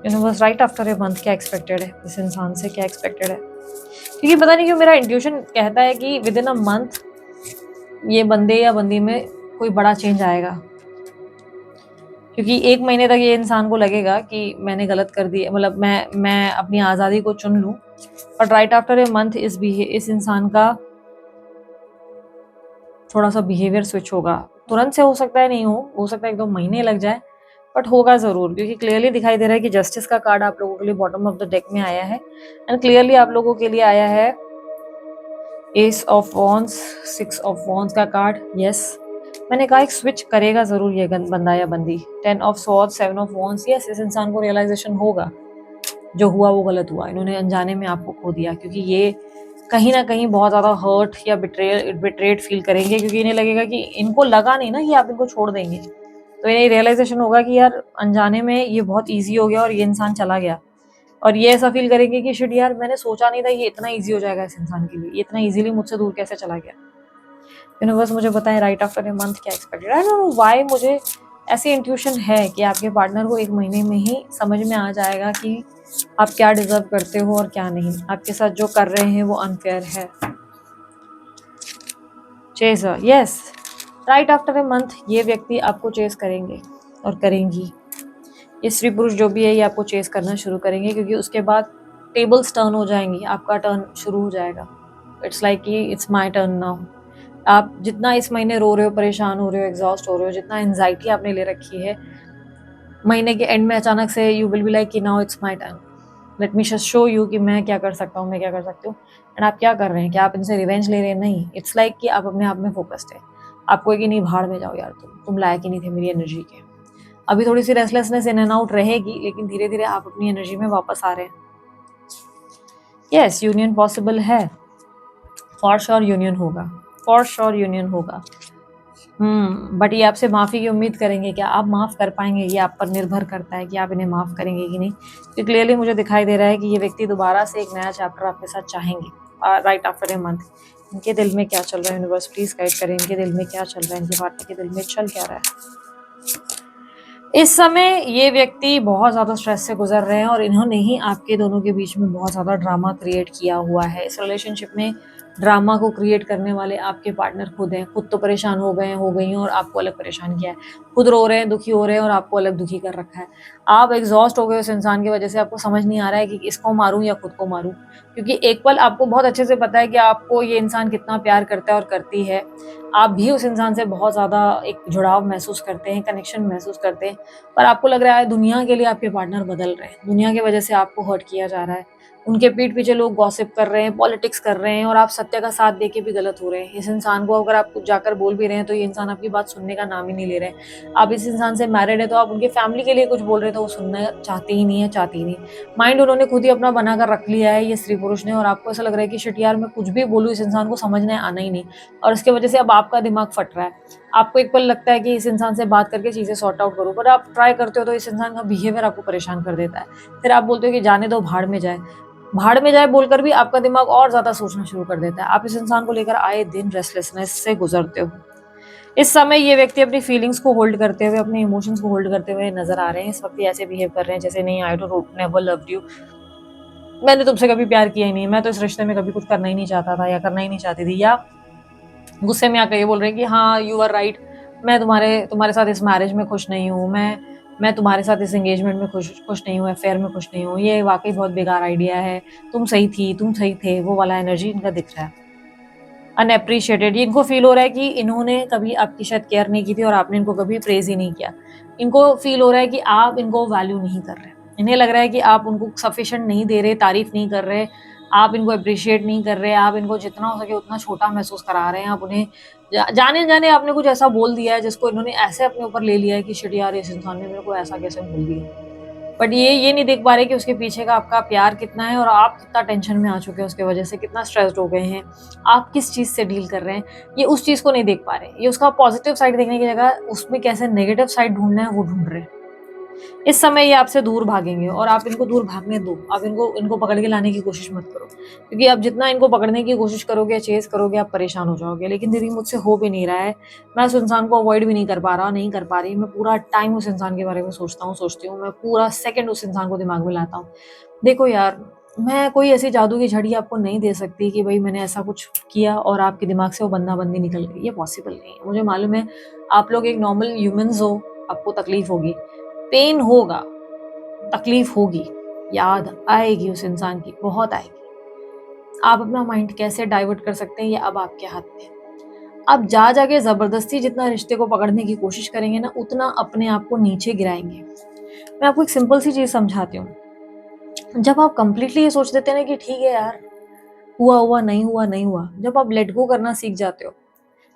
Universe right after a month क्या एक्सपेक्टेड है इस इंसान से, क्या एक्सपेक्टेड है? क्योंकि पता नहीं क्यों मेरा इंट्यूशन कहता है कि विद इन अ मंथ ये बंदे या बंदी में कोई बड़ा चेंज आएगा। क्योंकि 1 महीने तक ये इंसान को लगेगा कि मैंने गलत कर दिया, मतलब मैं अपनी आज़ादी को चुन लूँ, but right after a month इस इंसान का थोड़ा सा बिहेवियर स्विच होगा। तुरंत से हो सकता है, नहीं हो सकता है 1-2 महीने लग जाए, बट होगा ज़रूर। क्योंकि क्लियरली दिखाई दे रहा है कि जस्टिस का कार्ड आप लोगों के लिए बॉटम ऑफ द डेक में आया है, एंड क्लियरली आप लोगों के लिए आया है S of wands, 6 of wands का कार्ड। यस, मैंने कहा एक स्विच करेगा ज़रूर ये बंदा या बंदी। 10 of swords, 7 of wands. Yes, इस इंसान को रियलाइजेशन होगा जो हुआ वो गलत हुआ, इन्होंने अनजाने में आपको खो दिया। क्योंकि ये कहीं ना कहीं बहुत ज़्यादा हर्ट या बिट्रेड फील करेंगे, क्योंकि इन्हें लगेगा कि इनको लगा नहीं ना कि आप इनको छोड़ देंगे, तो इन्हें रियलाइजेशन होगा कि यार अनजाने में ये बहुत ईजी हो गया और ये इंसान चला गया। और ये ऐसा फील करेंगे कि शिट यार, मैंने सोचा नहीं था ये इतना ईजी हो जाएगा इस इंसान के लिए, ये इतना ईजिली मुझसे दूर कैसे चला गया। यूनिवर्स मुझे बताएं राइट आफ्टर ए मंथ क्या expected. I don't know why मुझे ऐसी इंट्यूशन है कि आपके पार्टनर को 1 महीने में ही समझ में आ जाएगा कि आप क्या डिजर्व करते हो और क्या नहीं। आपके साथ जो कर रहे हैं वो अनफेयर है। Chaser, yes, right after a month ये व्यक्ति आपको चेस करेंगे और करेंगी। ये स्त्री पुरुष जो भी है ये आपको चेस करना शुरू करेंगे, क्योंकि उसके बाद टेबल्स टर्न हो जाएंगी, आपका टर्न शुरू हो जाएगा। इट्स लाइक कि इट्स माई टर्न नाउ। आप जितना इस महीने रो रहे हो, परेशान हो रहे हो, एग्जॉस्ट हो रहे हो, जितना एंजाइटी आपने ले रखी है, महीने के एंड में अचानक से यू विल बी लाइक कि now it's my turn, let me just show you कि मैं क्या कर सकता हूँ, मैं क्या कर सकती हूँ। एंड आप क्या कर रहे हैं? क्या आप इनसे रिवेंज ले रहे हैं? नहीं, इट्स लाइक कि आप अपने आप में फोकस्ड है। आपको कि नहीं, भाड़ में जाओ यार, तुम लायक ही नहीं थे मेरी एनर्जी के। अभी थोड़ी सी रेस्टलेसनेस इन एंड आउट रहेगी, लेकिन धीरे धीरे आप अपनी एनर्जी में वापस आ रहे हैं। यस, यूनियन पॉसिबल है, फॉर श्योर यूनियन होगा, फॉर श्योर यूनियन होगा। बट ये आपसे माफ़ी की उम्मीद करेंगे, क्या आप माफ़ कर पाएंगे? ये आप पर निर्भर करता है कि आप इन्हें माफ़ करेंगे कि नहीं। तो क्लियरली मुझे दिखाई दे रहा है कि ये व्यक्ति दोबारा से एक नया चैप्टर आपके साथ चाहेंगे राइट आफ्टर ए मंथ। इनके दिल में क्या चल रहा है? यूनिवर्स प्लीज गाइड करें, इनके दिल में क्या चल रहा है, इनके पार्टनर के दिल में चल क्या रहा है। इस समय ये व्यक्ति बहुत ज़्यादा स्ट्रेस से गुजर रहे हैं और इन्होंने ही आपके दोनों के बीच में बहुत ज़्यादा ड्रामा क्रिएट किया हुआ है। इस रिलेशनशिप में ड्रामा को क्रिएट करने वाले आपके पार्टनर खुद हैं। खुद तो परेशान हो गए, हो गई हैं, और आपको अलग परेशान किया है। खुद रो रहे हैं, दुखी हो रहे हैं, और आपको अलग दुखी कर रखा है। आप एग्जॉस्ट हो गए उस इंसान की वजह से। आपको समझ नहीं आ रहा है कि इसको मारूं या खुद को मारूं, क्योंकि एक पल आपको बहुत अच्छे से पता है कि आपको ये इंसान कितना प्यार करता है और करती है। आप भी उस इंसान से बहुत ज़्यादा एक जुड़ाव महसूस करते हैं, कनेक्शन महसूस करते हैं, पर आपको लग रहा है दुनिया के लिए आपके पार्टनर बदल रहे हैं, दुनिया की वजह से आपको हर्ट किया जा रहा है। उनके पीठ पीछे लोग गॉसिप कर रहे हैं, पॉलिटिक्स कर रहे हैं, और आप सत्य का साथ देके भी गलत हो रहे हैं। इस इंसान को अगर आप कुछ जाकर बोल भी रहे हैं तो ये इंसान आपकी बात सुनने का नाम ही नहीं ले रहे हैं। आप इस इंसान से मैरिड है तो आप उनके फैमिली के लिए कुछ बोल रहे हैं तो वो सुनना चाहते ही नहीं है, चाहती ही नहीं। माइंड उन्होंने खुद ही अपना बनाकर रख लिया है ये स्त्री पुरुष ने, और आपको ऐसा लग रहा है कि शिट यार, मैं कुछ भी बोलूँ इस इंसान को समझने आना ही नहीं, और इसकी वजह से अब आपका दिमाग फट रहा है। आपको एक पल लगता है कि इस इंसान से बात करके चीज़ें सॉर्ट आउट करूँ, पर आप ट्राई करते हो तो इस इंसान का बिहेवियर आपको परेशान कर देता है। फिर आप बोलते हो कि जाने दो, भाड़ में जाए। भाड़ में जाए बोलकर भी आपका दिमाग और ज़्यादा सोचना शुरू कर देता है। आप इस इंसान को लेकर आए दिन रेस्टलेसनेस से गुजरते हो। इस समय ये व्यक्ति अपनी फीलिंग्स को होल्ड करते हुए, अपने इमोशंस को होल्ड करते हुए नजर आ रहे हैं। इस वक्त ये ऐसे बिहेव कर रहे हैं जैसे नहीं, I don't never loved you, मैंने तुमसे कभी प्यार किया ही नहीं, मैं तो इस रिश्ते में कभी कुछ करना ही नहीं चाहता था या करना ही नहीं चाहती थी। या गुस्से में आकर ये बोल रहे हैं कि हाँ यू आर राइट, मैं तुम्हारे साथ इस मैरिज में खुश नहीं हूँ, मैं तुम्हारे साथ इस एंगेजमेंट में खुश नहीं हूँ, अफेयर में खुश नहीं हूँ, ये वाकई बहुत बेकार आइडिया है, तुम सही थी, तुम सही थे। वो वाला एनर्जी इनका दिख रहा है। अनएप्रिशिएटेड, इनको फील हो रहा है कि इन्होंने कभी आपकी शायद केयर नहीं की थी और आपने इनको कभी प्रेज ही नहीं किया। इनको फील हो रहा है कि आप इनको वैल्यू नहीं कर रहे। इन्हें लग रहा है कि आप उनको सफिशिएंट नहीं दे रहे, तारीफ नहीं कर रहे, आप इनको अप्रिशिएट नहीं कर रहे, आप इनको जितना हो सके उतना छोटा महसूस करा रहे हैं। आप उन्हें जाने जाने आपने कुछ ऐसा बोल दिया है जिसको इन्होंने ऐसे अपने ऊपर ले लिया है कि शिट यार, इस इंसान ने मेरे को ऐसा कैसे बोल दिया। बट ये नहीं देख पा रहे कि उसके पीछे का आपका प्यार कितना है और आप कितना टेंशन में आ चुके हैं उसके वजह से, कितना स्ट्रेस्ड हो गए हैं, आप किस चीज़ से डील कर रहे हैं। ये उस चीज़ को नहीं देख पा रहे। ये उसका पॉजिटिव साइड देखने की जगह उसमें कैसे नेगेटिव साइड ढूंढना है वो ढूंढ रहे हैं। इस समय ये आपसे दूर भागेंगे और आप इनको दूर भागने दो। आप इनको इनको पकड़ के लाने की कोशिश मत करो, क्योंकि आप जितना इनको पकड़ने की कोशिश करोगे या चेज़ करोगे, आप परेशान हो जाओगे। लेकिन दीदी मुझसे हो भी नहीं रहा है, मैं उस इंसान को अवॉइड भी नहीं कर पा रहा, नहीं कर पा रही। मैं पूरा टाइम उस इंसान के बारे में सोचता हूँ, सोचती हूँ, मैं पूरा सेकंड उस इंसान को दिमाग में लाता हूँ। देखो यार, मैं कोई ऐसी जादू की झड़ी आपको नहीं दे सकती कि भई मैंने ऐसा कुछ किया और आपके दिमाग से वो बंदा-बंदी निकल गई, ये पॉसिबल नहीं है। मुझे मालूम है आप लोग एक नॉर्मल ह्यूमन्स हो, आपको तकलीफ होगी, पेन होगा, तकलीफ होगी, याद आएगी उस इंसान की, बहुत आएगी। आप अपना माइंड कैसे डाइवर्ट कर सकते हैं, ये अब आपके हाथ में है। आप जा-जा के ज़बरदस्ती जितना रिश्ते को पकड़ने की कोशिश करेंगे ना, उतना अपने आप को नीचे गिराएँगे। मैं आपको एक सिंपल सी चीज़ समझाती हूँ। जब आप कंप्लीटली ये सोच देते हैं ना कि ठीक है यार, हुआ, हुआ, नहीं हुआ, नहीं हुआ। जब आप लेट गो करना सीख जाते हो,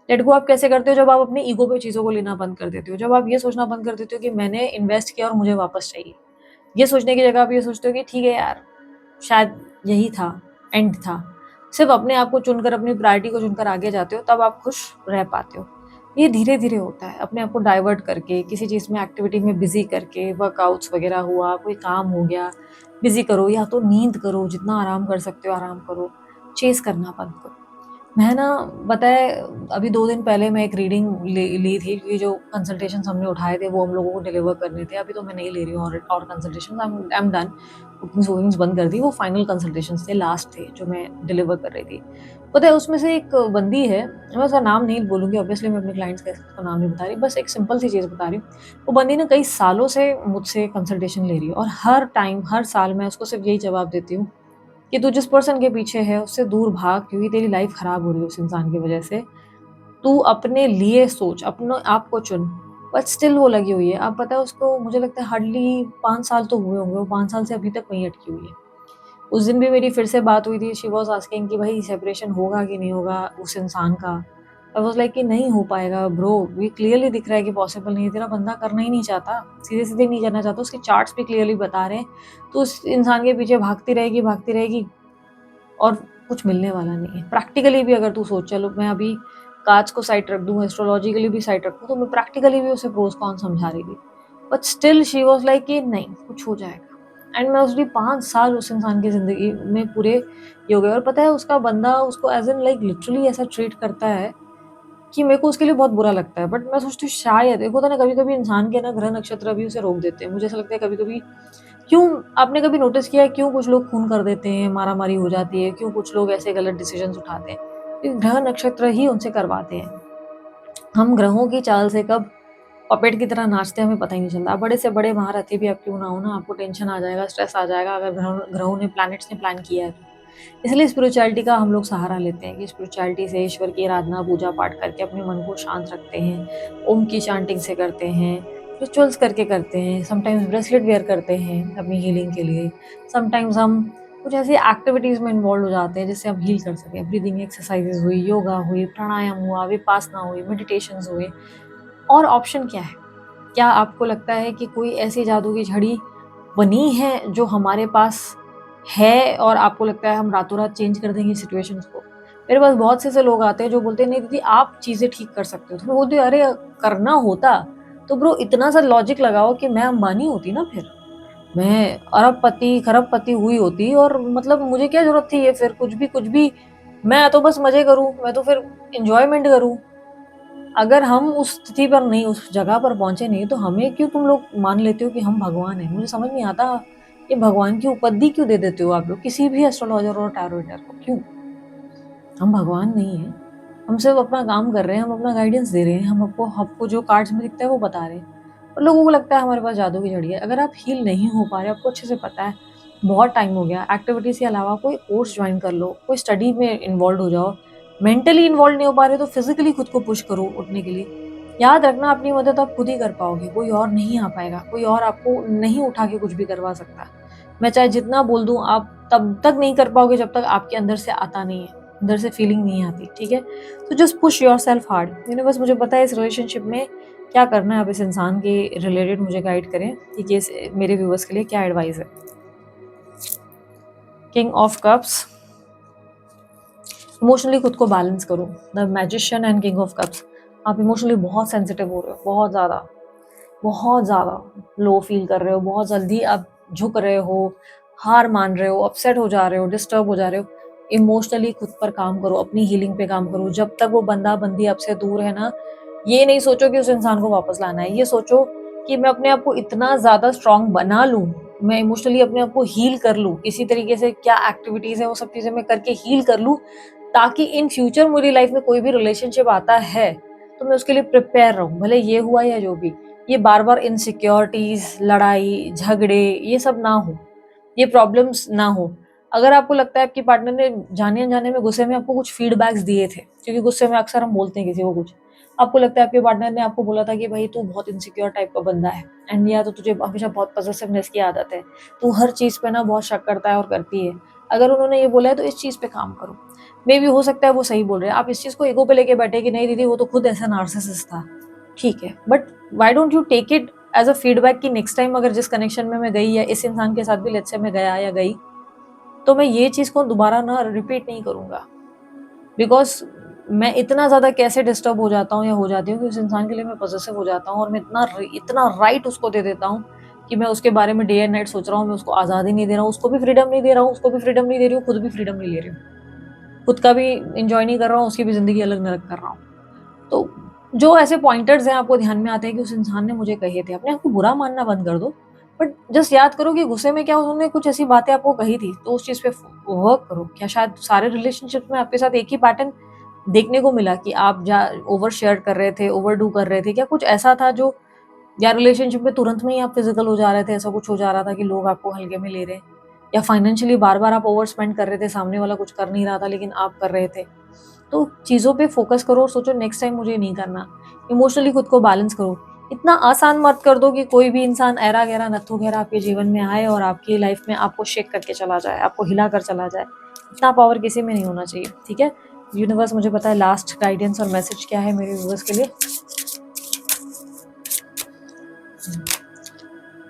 लेट गो आप कैसे करते हो? जब आप अपनी ईगो पे चीज़ों को लेना बंद कर देते हो। जब आप ये सोचना बंद कर देते हो कि मैंने इन्वेस्ट किया और मुझे वापस चाहिए। ये सोचने की जगह आप ये सोचते हो कि ठीक है यार, शायद यही था, एंड था। सिर्फ़ अपने आप को चुनकर, अपनी प्रायोरिटी को चुनकर आगे जाते हो, तब आप खुश रह पाते हो। ये धीरे-धीरे होता है, अपने आप को डाइवर्ट करके, किसी चीज़ में एक्टिविटी में बिज़ी करके, वर्कआउट्स वगैरह हुआ, कोई काम हो गया, बिज़ी करो या तो नींद करो, जितना आराम कर सकते हो आराम करो, चेज़ करना बंद करो। मैं ना, पता है, अभी 2 दिन पहले मैं एक रीडिंग ली थी, क्योंकि जो कंसल्टेशंस हमने उठाए थे वो हम लोगों को डिलीवर करने थे। अभी तो मैं नहीं ले रही हूँ और consultations, I am done. Bookings वुकिंग्स बंद कर दी, वो फाइनल कंसल्टेशंस थे, लास्ट थे जो मैं डिलीवर कर रही थी। पता है उसमें से एक बंदी है, मैं उसका नाम नहीं बोलूँगी, ऑब्वियसली मैं अपने क्लाइंट्स का नाम नहीं बता रही, बस एक सिंपल सी चीज़ बता रही हूँ। वो बंदी ना कई सालों से मुझसे कंसल्टेशन ले रही है और हर टाइम, हर साल मैं उसको सिर्फ यही जवाब देती हूँ कि तू जिस पर्सन के पीछे है उससे दूर भाग, क्योंकि तेरी लाइफ खराब हो रही है उस इंसान की वजह से। तू अपने लिए सोच, अपने आप को चुन। बट स्टिल वो लगी हुई है। अब पता है उसको, मुझे लगता है हार्डली 5 साल तो हुए होंगे, वो 5 साल से अभी तक वहीं अटकी हुई है। उस दिन भी मेरी फिर से बात हुई थी, शी वाज़ आस्किंग कि भाई सेपरेशन होगा कि नहीं होगा उस इंसान का? आई वाज़ लाइक कि नहीं हो पाएगा ब्रो, ये क्लियरली दिख रहा है कि पॉसिबल नहीं है, तेरा बंदा करना ही नहीं चाहता, सीधे-सीधे नहीं करना चाहता, उसके चार्ट्स भी क्लियरली बता रहे हैं। तो उस इंसान के पीछे भागती रहेगी और कुछ मिलने वाला नहीं है। प्रैक्टिकली भी अगर तू सोच, चलो मैं अभी कास्ट को साइड रख दूँ, एस्ट्रोलॉजिकली भी साइड रखूँ, तो मैं प्रैक्टिकली भी उसे प्रोस कॉन्स समझा रही थी। But still she was like कि नहीं, कुछ हो जाएगा। एंड मैं उसकी 5 साल उस इंसान की ज़िंदगी में पूरे ये हो गए, और पता है उसका बंदा उसको एज़ इन लाइक लिटरली ऐसा ट्रीट करता है कि मेरे को उसके लिए बहुत बुरा लगता है। बट मैं सोचती हूँ शायद एक होता है ना, कभी-कभी इंसान के ना ग्रह नक्षत्र भी उसे रोक देते हैं। मुझे ऐसा लगता है कभी-कभी, क्यों, आपने कभी नोटिस किया है क्यों कुछ लोग खून कर देते हैं, मारा-मारी हो जाती है, क्यों कुछ लोग ऐसे गलत डिसीजंस उठाते हैं? ये ग्रह नक्षत्र ही उनसे करवाते हैं। हम ग्रहों की चाल से कब पपेट की तरह नाचते हैं हमें पता ही नहीं चलता। आप बड़े से बड़े महारथी भी आप क्यों ना हो ना, आपको टेंशन आ जाएगा, स्ट्रेस आ जाएगा अगर ग्रहों ने, प्लैनेट्स ने प्लान किया है तो। इसलिए स्पिरिचुअलिटी का हम लोग सहारा लेते हैं कि स्पिरिचुअलिटी से ईश्वर की आराधना, पूजा पाठ करके अपने मन को शांत रखते हैं। ओम की चैंटिंग से करते हैं, रिचुअल्स करके करते हैं, समटाइम्स ब्रेसलेट वियर करते हैं अपनी हीलिंग के लिए। समटाइम्स हम कुछ ऐसी एक्टिविटीज़ में इन्वॉल्व हो जाते हैं जिससे हम हील कर सकें। ब्रीदिंग एक्सरसाइजेज़ हुई, योगा हुई, प्राणायाम हुआ, विपासना हुई, मेडिटेशंस हुए। और ऑप्शन क्या है? क्या आपको लगता है कि कोई ऐसी जादू की झड़ी बनी है जो हमारे पास है और आपको लगता है हम रातों-रात चेंज कर देंगे सिचुएशंस को? मेरे पास बहुत से ऐसे लोग आते हैं जो बोलते हैं नहीं दीदी आप चीज़ें ठीक कर सकते हो। तो मैं बोलती हूँ अरे करना होता तो ब्रो इतना सा लॉजिक लगाओ कि मैं अंबानी होती ना फिर। मैं अरबपति, खरबपति हुई होती और मतलब मुझे क्या ज़रूरत थी ये फिर कुछ भी मैं तो बस मज़े करूँ, मैं तो फिर एन्जॉयमेंट करूँ। अगर हम उस स्थिति पर नहीं, उस जगह पर पहुँचे नहीं, तो हमें क्यों तुम लोग मान लेते हो कि हम भगवान हैं? मुझे समझ नहीं आता, ये भगवान की उपाधि क्यों दे देते हो आप लोग किसी भी एस्ट्रोलॉजर और टैरो रीडर को, क्यों? हम भगवान नहीं हैं। हम सिर्फ़ अपना काम कर रहे हैं, हम अपना गाइडेंस दे रहे हैं, हम आपको जो कार्ड्स में दिखता है वो बता रहे हैं। और लोगों को लगता है हमारे पास जादू की झड़ी है। अगर आप हील नहीं हो पा रहे, आपको अच्छे से पता है, बहुत टाइम हो गया, एक्टिविटीज़ के अलावा कोई कोर्स जॉइन कर लो, कोई स्टडी में इन्वॉल्व हो जाओ। मेंटली इन्वॉल्व नहीं हो पा रहे तो फिज़िकली खुद को पुश करो उठने के लिए। याद रखना अपनी मदद आप खुद ही कर पाओगे, कोई और नहीं आ पाएगा, कोई और आपको नहीं उठा के कुछ भी करवा सकता। मैं चाहे जितना बोल दूँ, आप तब तक नहीं कर पाओगे जब तक आपके अंदर से आता नहीं है, अंदर से फीलिंग नहीं आती, ठीक है? तो just push yourself hard. Universe मुझे पता है इस रिलेशनशिप में क्या करना है, अब इस इंसान के रिलेटेड मुझे गाइड करें कि ये मेरे व्यूअर्स के लिए क्या एडवाइस है। किंग ऑफ कप्स, इमोशनली खुद को बैलेंस करो। The magician and king of cups, आप इमोशनली बहुत सेंसिटिव हो रहे हो, बहुत ज़्यादा। बहुत ज़्यादा लो फील कर रहे हो, बहुत जल्दी आप झुक रहे हो, हार मान रहे हो, अपसेट हो जा रहे हो, डिस्टर्ब हो जा रहे हो, इमोशनली खुद पर काम करो, अपनी हीलिंग पे काम करो। जब तक वो बंदा-बंदी आपसे दूर है ना, ये नहीं सोचो कि उस इंसान को वापस लाना है, ये सोचो कि मैं अपने आप को इतना ज़्यादा स्ट्रॉन्ग बना लूँ, मैं इमोशनली अपने आप को हील कर लूँ, किसी तरीके से क्या एक्टिविटीज़ है वो सब चीज़ें मैं करके हील कर लूँ, ताकि इन फ्यूचर मेरी लाइफ में कोई भी रिलेशनशिप आता है, तो मैं उसके लिए प्रिपेयर रहूँ, भले ये हुआ या जो भी। ये बार-बार इनसिक्योरिटीज़, लड़ाई, झगड़े ये सब ना हो, ये प्रॉब्लम्स ना हो। अगर आपको लगता है आपके पार्टनर ने जाने-अनजाने में गुस्से में आपको कुछ फीडबैक्स दिए थे, क्योंकि गुस्से में अक्सर हम बोलते हैं किसी को कुछ। आपको लगता है आपके पार्टनर ने आपको बोला था कि भाई तू बहुत इनसिक्योर टाइप का बंदा है एंड या तो तुझे हमेशा बहुत पॉसेसिवनेस की आदत है, तू हर चीज़ पे ना बहुत शक करता है और करती है। अगर उन्होंने ये बोला है तो इस चीज़ पे काम करो। मेबी हो सकता है वो सही बोल रहे हैं। आप इस चीज़ को ईगो पे लेके बैठे कि नहीं दीदी वो तो खुद ऐसा नार्सिसिस्ट था। ठीक है, but why don't you take it as a feedback कि नेक्स्ट टाइम अगर जिस कनेक्शन में मैं गई या इस इंसान के साथ भी लेट्स से मैं गया या गई, तो मैं ये चीज़ को दोबारा ना रिपीट नहीं करूँगा। बिकॉज़ मैं इतना ज़्यादा कैसे डिस्टर्ब हो जाता हूँ या हो जाती हूँ कि उस इंसान के लिए मैं पॉसेसिव हो जाता हूँ और मैं इतना राइट उसको दे देता हूँ कि मैं उसके बारे में डे एंड नाइट सोच रहा हूँ, मैं उसको आज़ादी नहीं दे रहा हूँ, उसको भी फ्रीडम नहीं दे रहा हूँ, उसको भी फ्रीडम नहीं दे रही हूँ, खुद भी फ्रीडम नहीं ले रही हूँ। खुद का भी एन्जॉय नहीं कर रहा हूँ, उसकी भी ज़िंदगी अलग नरक कर रहा हूँ। तो जो ऐसे पॉइंटर्स हैं आपको ध्यान में आते हैं कि उस इंसान ने मुझे कहे थे, अपने आप को बुरा मानना बंद कर दो। बट जस्ट याद करो कि गुस्से में क्या उन्होंने कुछ ऐसी बातें आपको कही थी, तो उस चीज़ पे वर्क करो। क्या शायद सारे रिलेशनशिप्स में आपके साथ एक ही पैटर्न देखने को मिला कि आप जा ओवर शेयर कर रहे थे, ओवरडू कर रहे थे? क्या कुछ ऐसा था जो या रिलेशनशिप में तुरंत में ही आप फिजिकल हो जा रहे थे, ऐसा कुछ हो जा रहा था कि लोग आपको हल्के में ले रहे हैं? या फाइनेंशियली बार-बार आप ओवर स्पेंड कर रहे थे, सामने वाला कुछ कर नहीं रहा था लेकिन आप कर रहे थे? तो चीज़ों पे फ़ोकस करो और सोचो नेक्स्ट टाइम मुझे नहीं करना। इमोशनली खुद को बैलेंस करो। इतना आसान मत कर दो कि कोई भी इंसान ऐरा-गैरा, नत्थू-गैरा आपके जीवन में आए और आपकी लाइफ़ में आपको शेक करके चला जाए, आपको हिला कर चला जाए। इतना पावर किसी में नहीं होना चाहिए, ठीक है? यूनिवर्स मुझे पता है लास्ट गाइडेंस और मैसेज क्या है मेरे व्यूअर्स के लिए।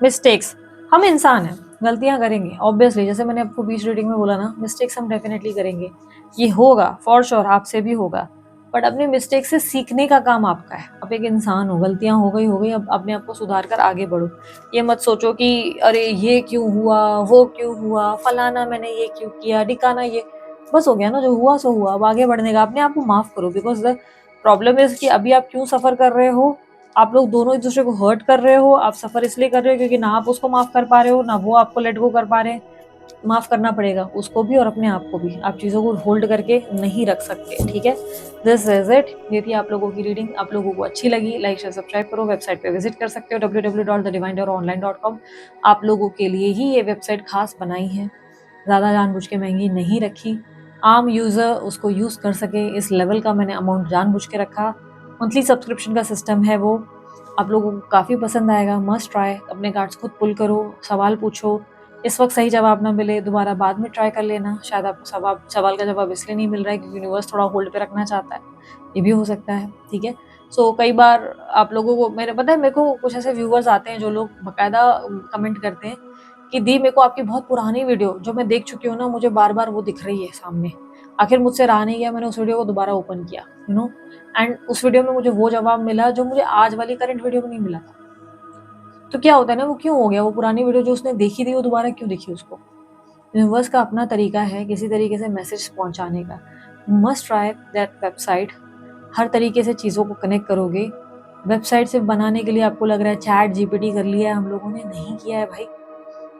मिस्टेक्स, हम इंसान हैं, गलतियाँ करेंगे ऑब्वियसली, जैसे मैंने आपको बीच रीडिंग में बोला ना, मिस्टेक्स हम डेफिनेटली करेंगे। ये होगा फॉर श्योर, आपसे भी होगा, बट अपने मिस्टेक से सीखने का काम आपका है। आप एक इंसान हो, गलतियाँ हो गई, अब अपने आप को सुधार कर आगे बढ़ो। ये मत सोचो कि अरे ये क्यों हुआ, वो क्यों हुआ, फलाना मैंने ये क्यों किया, ढिकाना ये, बस हो गया ना, जो हुआ सो हुआ। अब आगे बढ़ने का अपने आप को माफ़ करो, बिकॉज़ द प्रॉब्लम इज़ कि अभी आप क्यों सफ़र कर रहे हो, आप लोग दोनों एक दूसरे को हर्ट कर रहे हो। आप सफ़र इसलिए कर रहे हो क्योंकि ना आप उसको माफ़ कर पा रहे हो, ना वो आपको लेट गो कर पा रहे हैं। माफ़ करना पड़ेगा उसको भी और अपने आप को भी। आप चीज़ों को होल्ड करके नहीं रख सकते, ठीक है? This is it. ये थी आप लोगों की रीडिंग। आप लोगों को अच्छी लगी, लाइक, शेयर, सब्सक्राइब करो। वेबसाइट पे विज़िट कर सकते हो www.thedivineonline.com। आप लोगों के लिए ही ये वेबसाइट ख़ास बनाई है। ज़्यादा जानबूझ के महँगी नहीं रखी। आम यूज़र उसको यूज़ कर सके, इस लेवल का मैंने अमाउंट जानबूझ के रखा। मंथली सब्सक्रिप्शन का सिस्टम है वो। आप लोगों को काफ़ी पसंद आएगा, मस्ट ट्राई। अपने कार्ड्स खुद पुल करो, सवाल पूछो। इस वक़्त सही जवाब ना मिले, दोबारा बाद में ट्राई कर लेना। शायद आपको सवाल का जवाब इसलिए नहीं मिल रहा है क्योंकि यूनिवर्स थोड़ा होल्ड पे रखना चाहता है। ये भी हो सकता है, ठीक है? सो कई बार आप लोगों को मेरे पता है, मेरे को कुछ ऐसे व्यूअर्स आते हैं जो लोग बाकायदा कमेंट करते हैं कि दी मेरे को आपकी बहुत पुरानी वीडियो जो मैं देख चुकी हूँ ना, मुझे बार-बार वो दिख रही है सामने। आखिर मुझसे रहा नहीं गया, मैंने उस वीडियो को दोबारा ओपन किया, यू नो, एंड उस वीडियो में मुझे वो जवाब मिला जो मुझे आज वाली करंट वीडियो में नहीं मिला था। तो क्या होता है ना, वो क्यों हो गया? वो पुरानी वीडियो जो उसने देखी थी वो दोबारा क्यों दिखी उसको? यूनिवर्स का अपना तरीका है किसी तरीके से मैसेज पहुंचाने का। Must try that website. हर तरीके से चीज़ों को कनेक्ट करोगे। वेबसाइट सिर्फ बनाने के लिए आपको लग रहा है चैट जीपीटी कर लिया है हम लोगों ने, नहीं किया है भाई।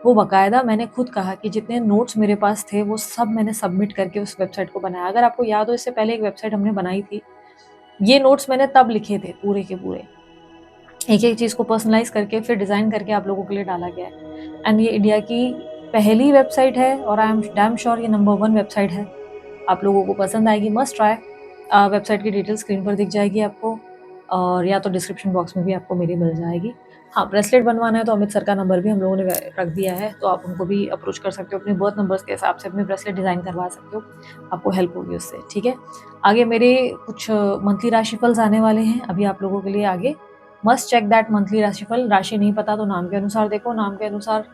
वो बाकायदा मैंने खुद कहा कि जितने नोट्स मेरे पास थे वो सब मैंने सबमिट करके उस वेबसाइट को बनाया। अगर आपको याद हो, इससे पहले एक वेबसाइट हमने बनाई थी, ये नोट्स मैंने तब लिखे थे पूरे के पूरे। एक-एक चीज़ को पर्सनलाइज़ करके फिर डिज़ाइन करके आप लोगों के लिए डाला गया है। एंड ये इंडिया की पहली वेबसाइट है और आई एम डैम श्योर ये नंबर 1 वेबसाइट है। आप लोगों को पसंद आएगी, मस्ट ट्राई। वेबसाइट की डिटेल स्क्रीन पर दिख जाएगी आपको और या तो डिस्क्रिप्शन बॉक्स में भी आपको मेरी मिल जाएगी। हाँ, ब्रेसलेट बनवाना है तो अमित सर का नंबर भी हम लोगों ने रख दिया है, तो आप उनको भी अप्रोच कर सकते हो। अपने बर्थ नंबर्स के हिसाब से अपनी ब्रेसलेट डिज़ाइन करवा सकते हो, आपको हेल्प होगी उससे, ठीक है? आगे मेरे कुछ मंथली राशिफल्स आने वाले हैं अभी आप लोगों के लिए आगे। मस्ट चेक दैट मंथली राशिफल। राशि नहीं पता तो नाम के अनुसार देखो, नाम के अनुसार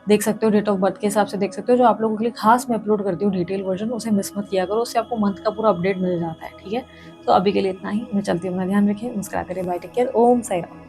देख सकते हो, डेट ऑफ बर्थ के हिसाब से देख सकते हो। जो आप लोगों के लिए खास मैं अपलोड करती हूँ डिटेल वर्जन, उसे मिस मत किया करो, उससे आपको मंथ का पूरा अपडेट मिल जाता है, ठीक है? तो अभी के लिए इतना ही, मैं चलती हूँ, अपना ध्यान रखिए, मुस्कुराते रहिए, बाय, टेक केयर, ओम साई राम।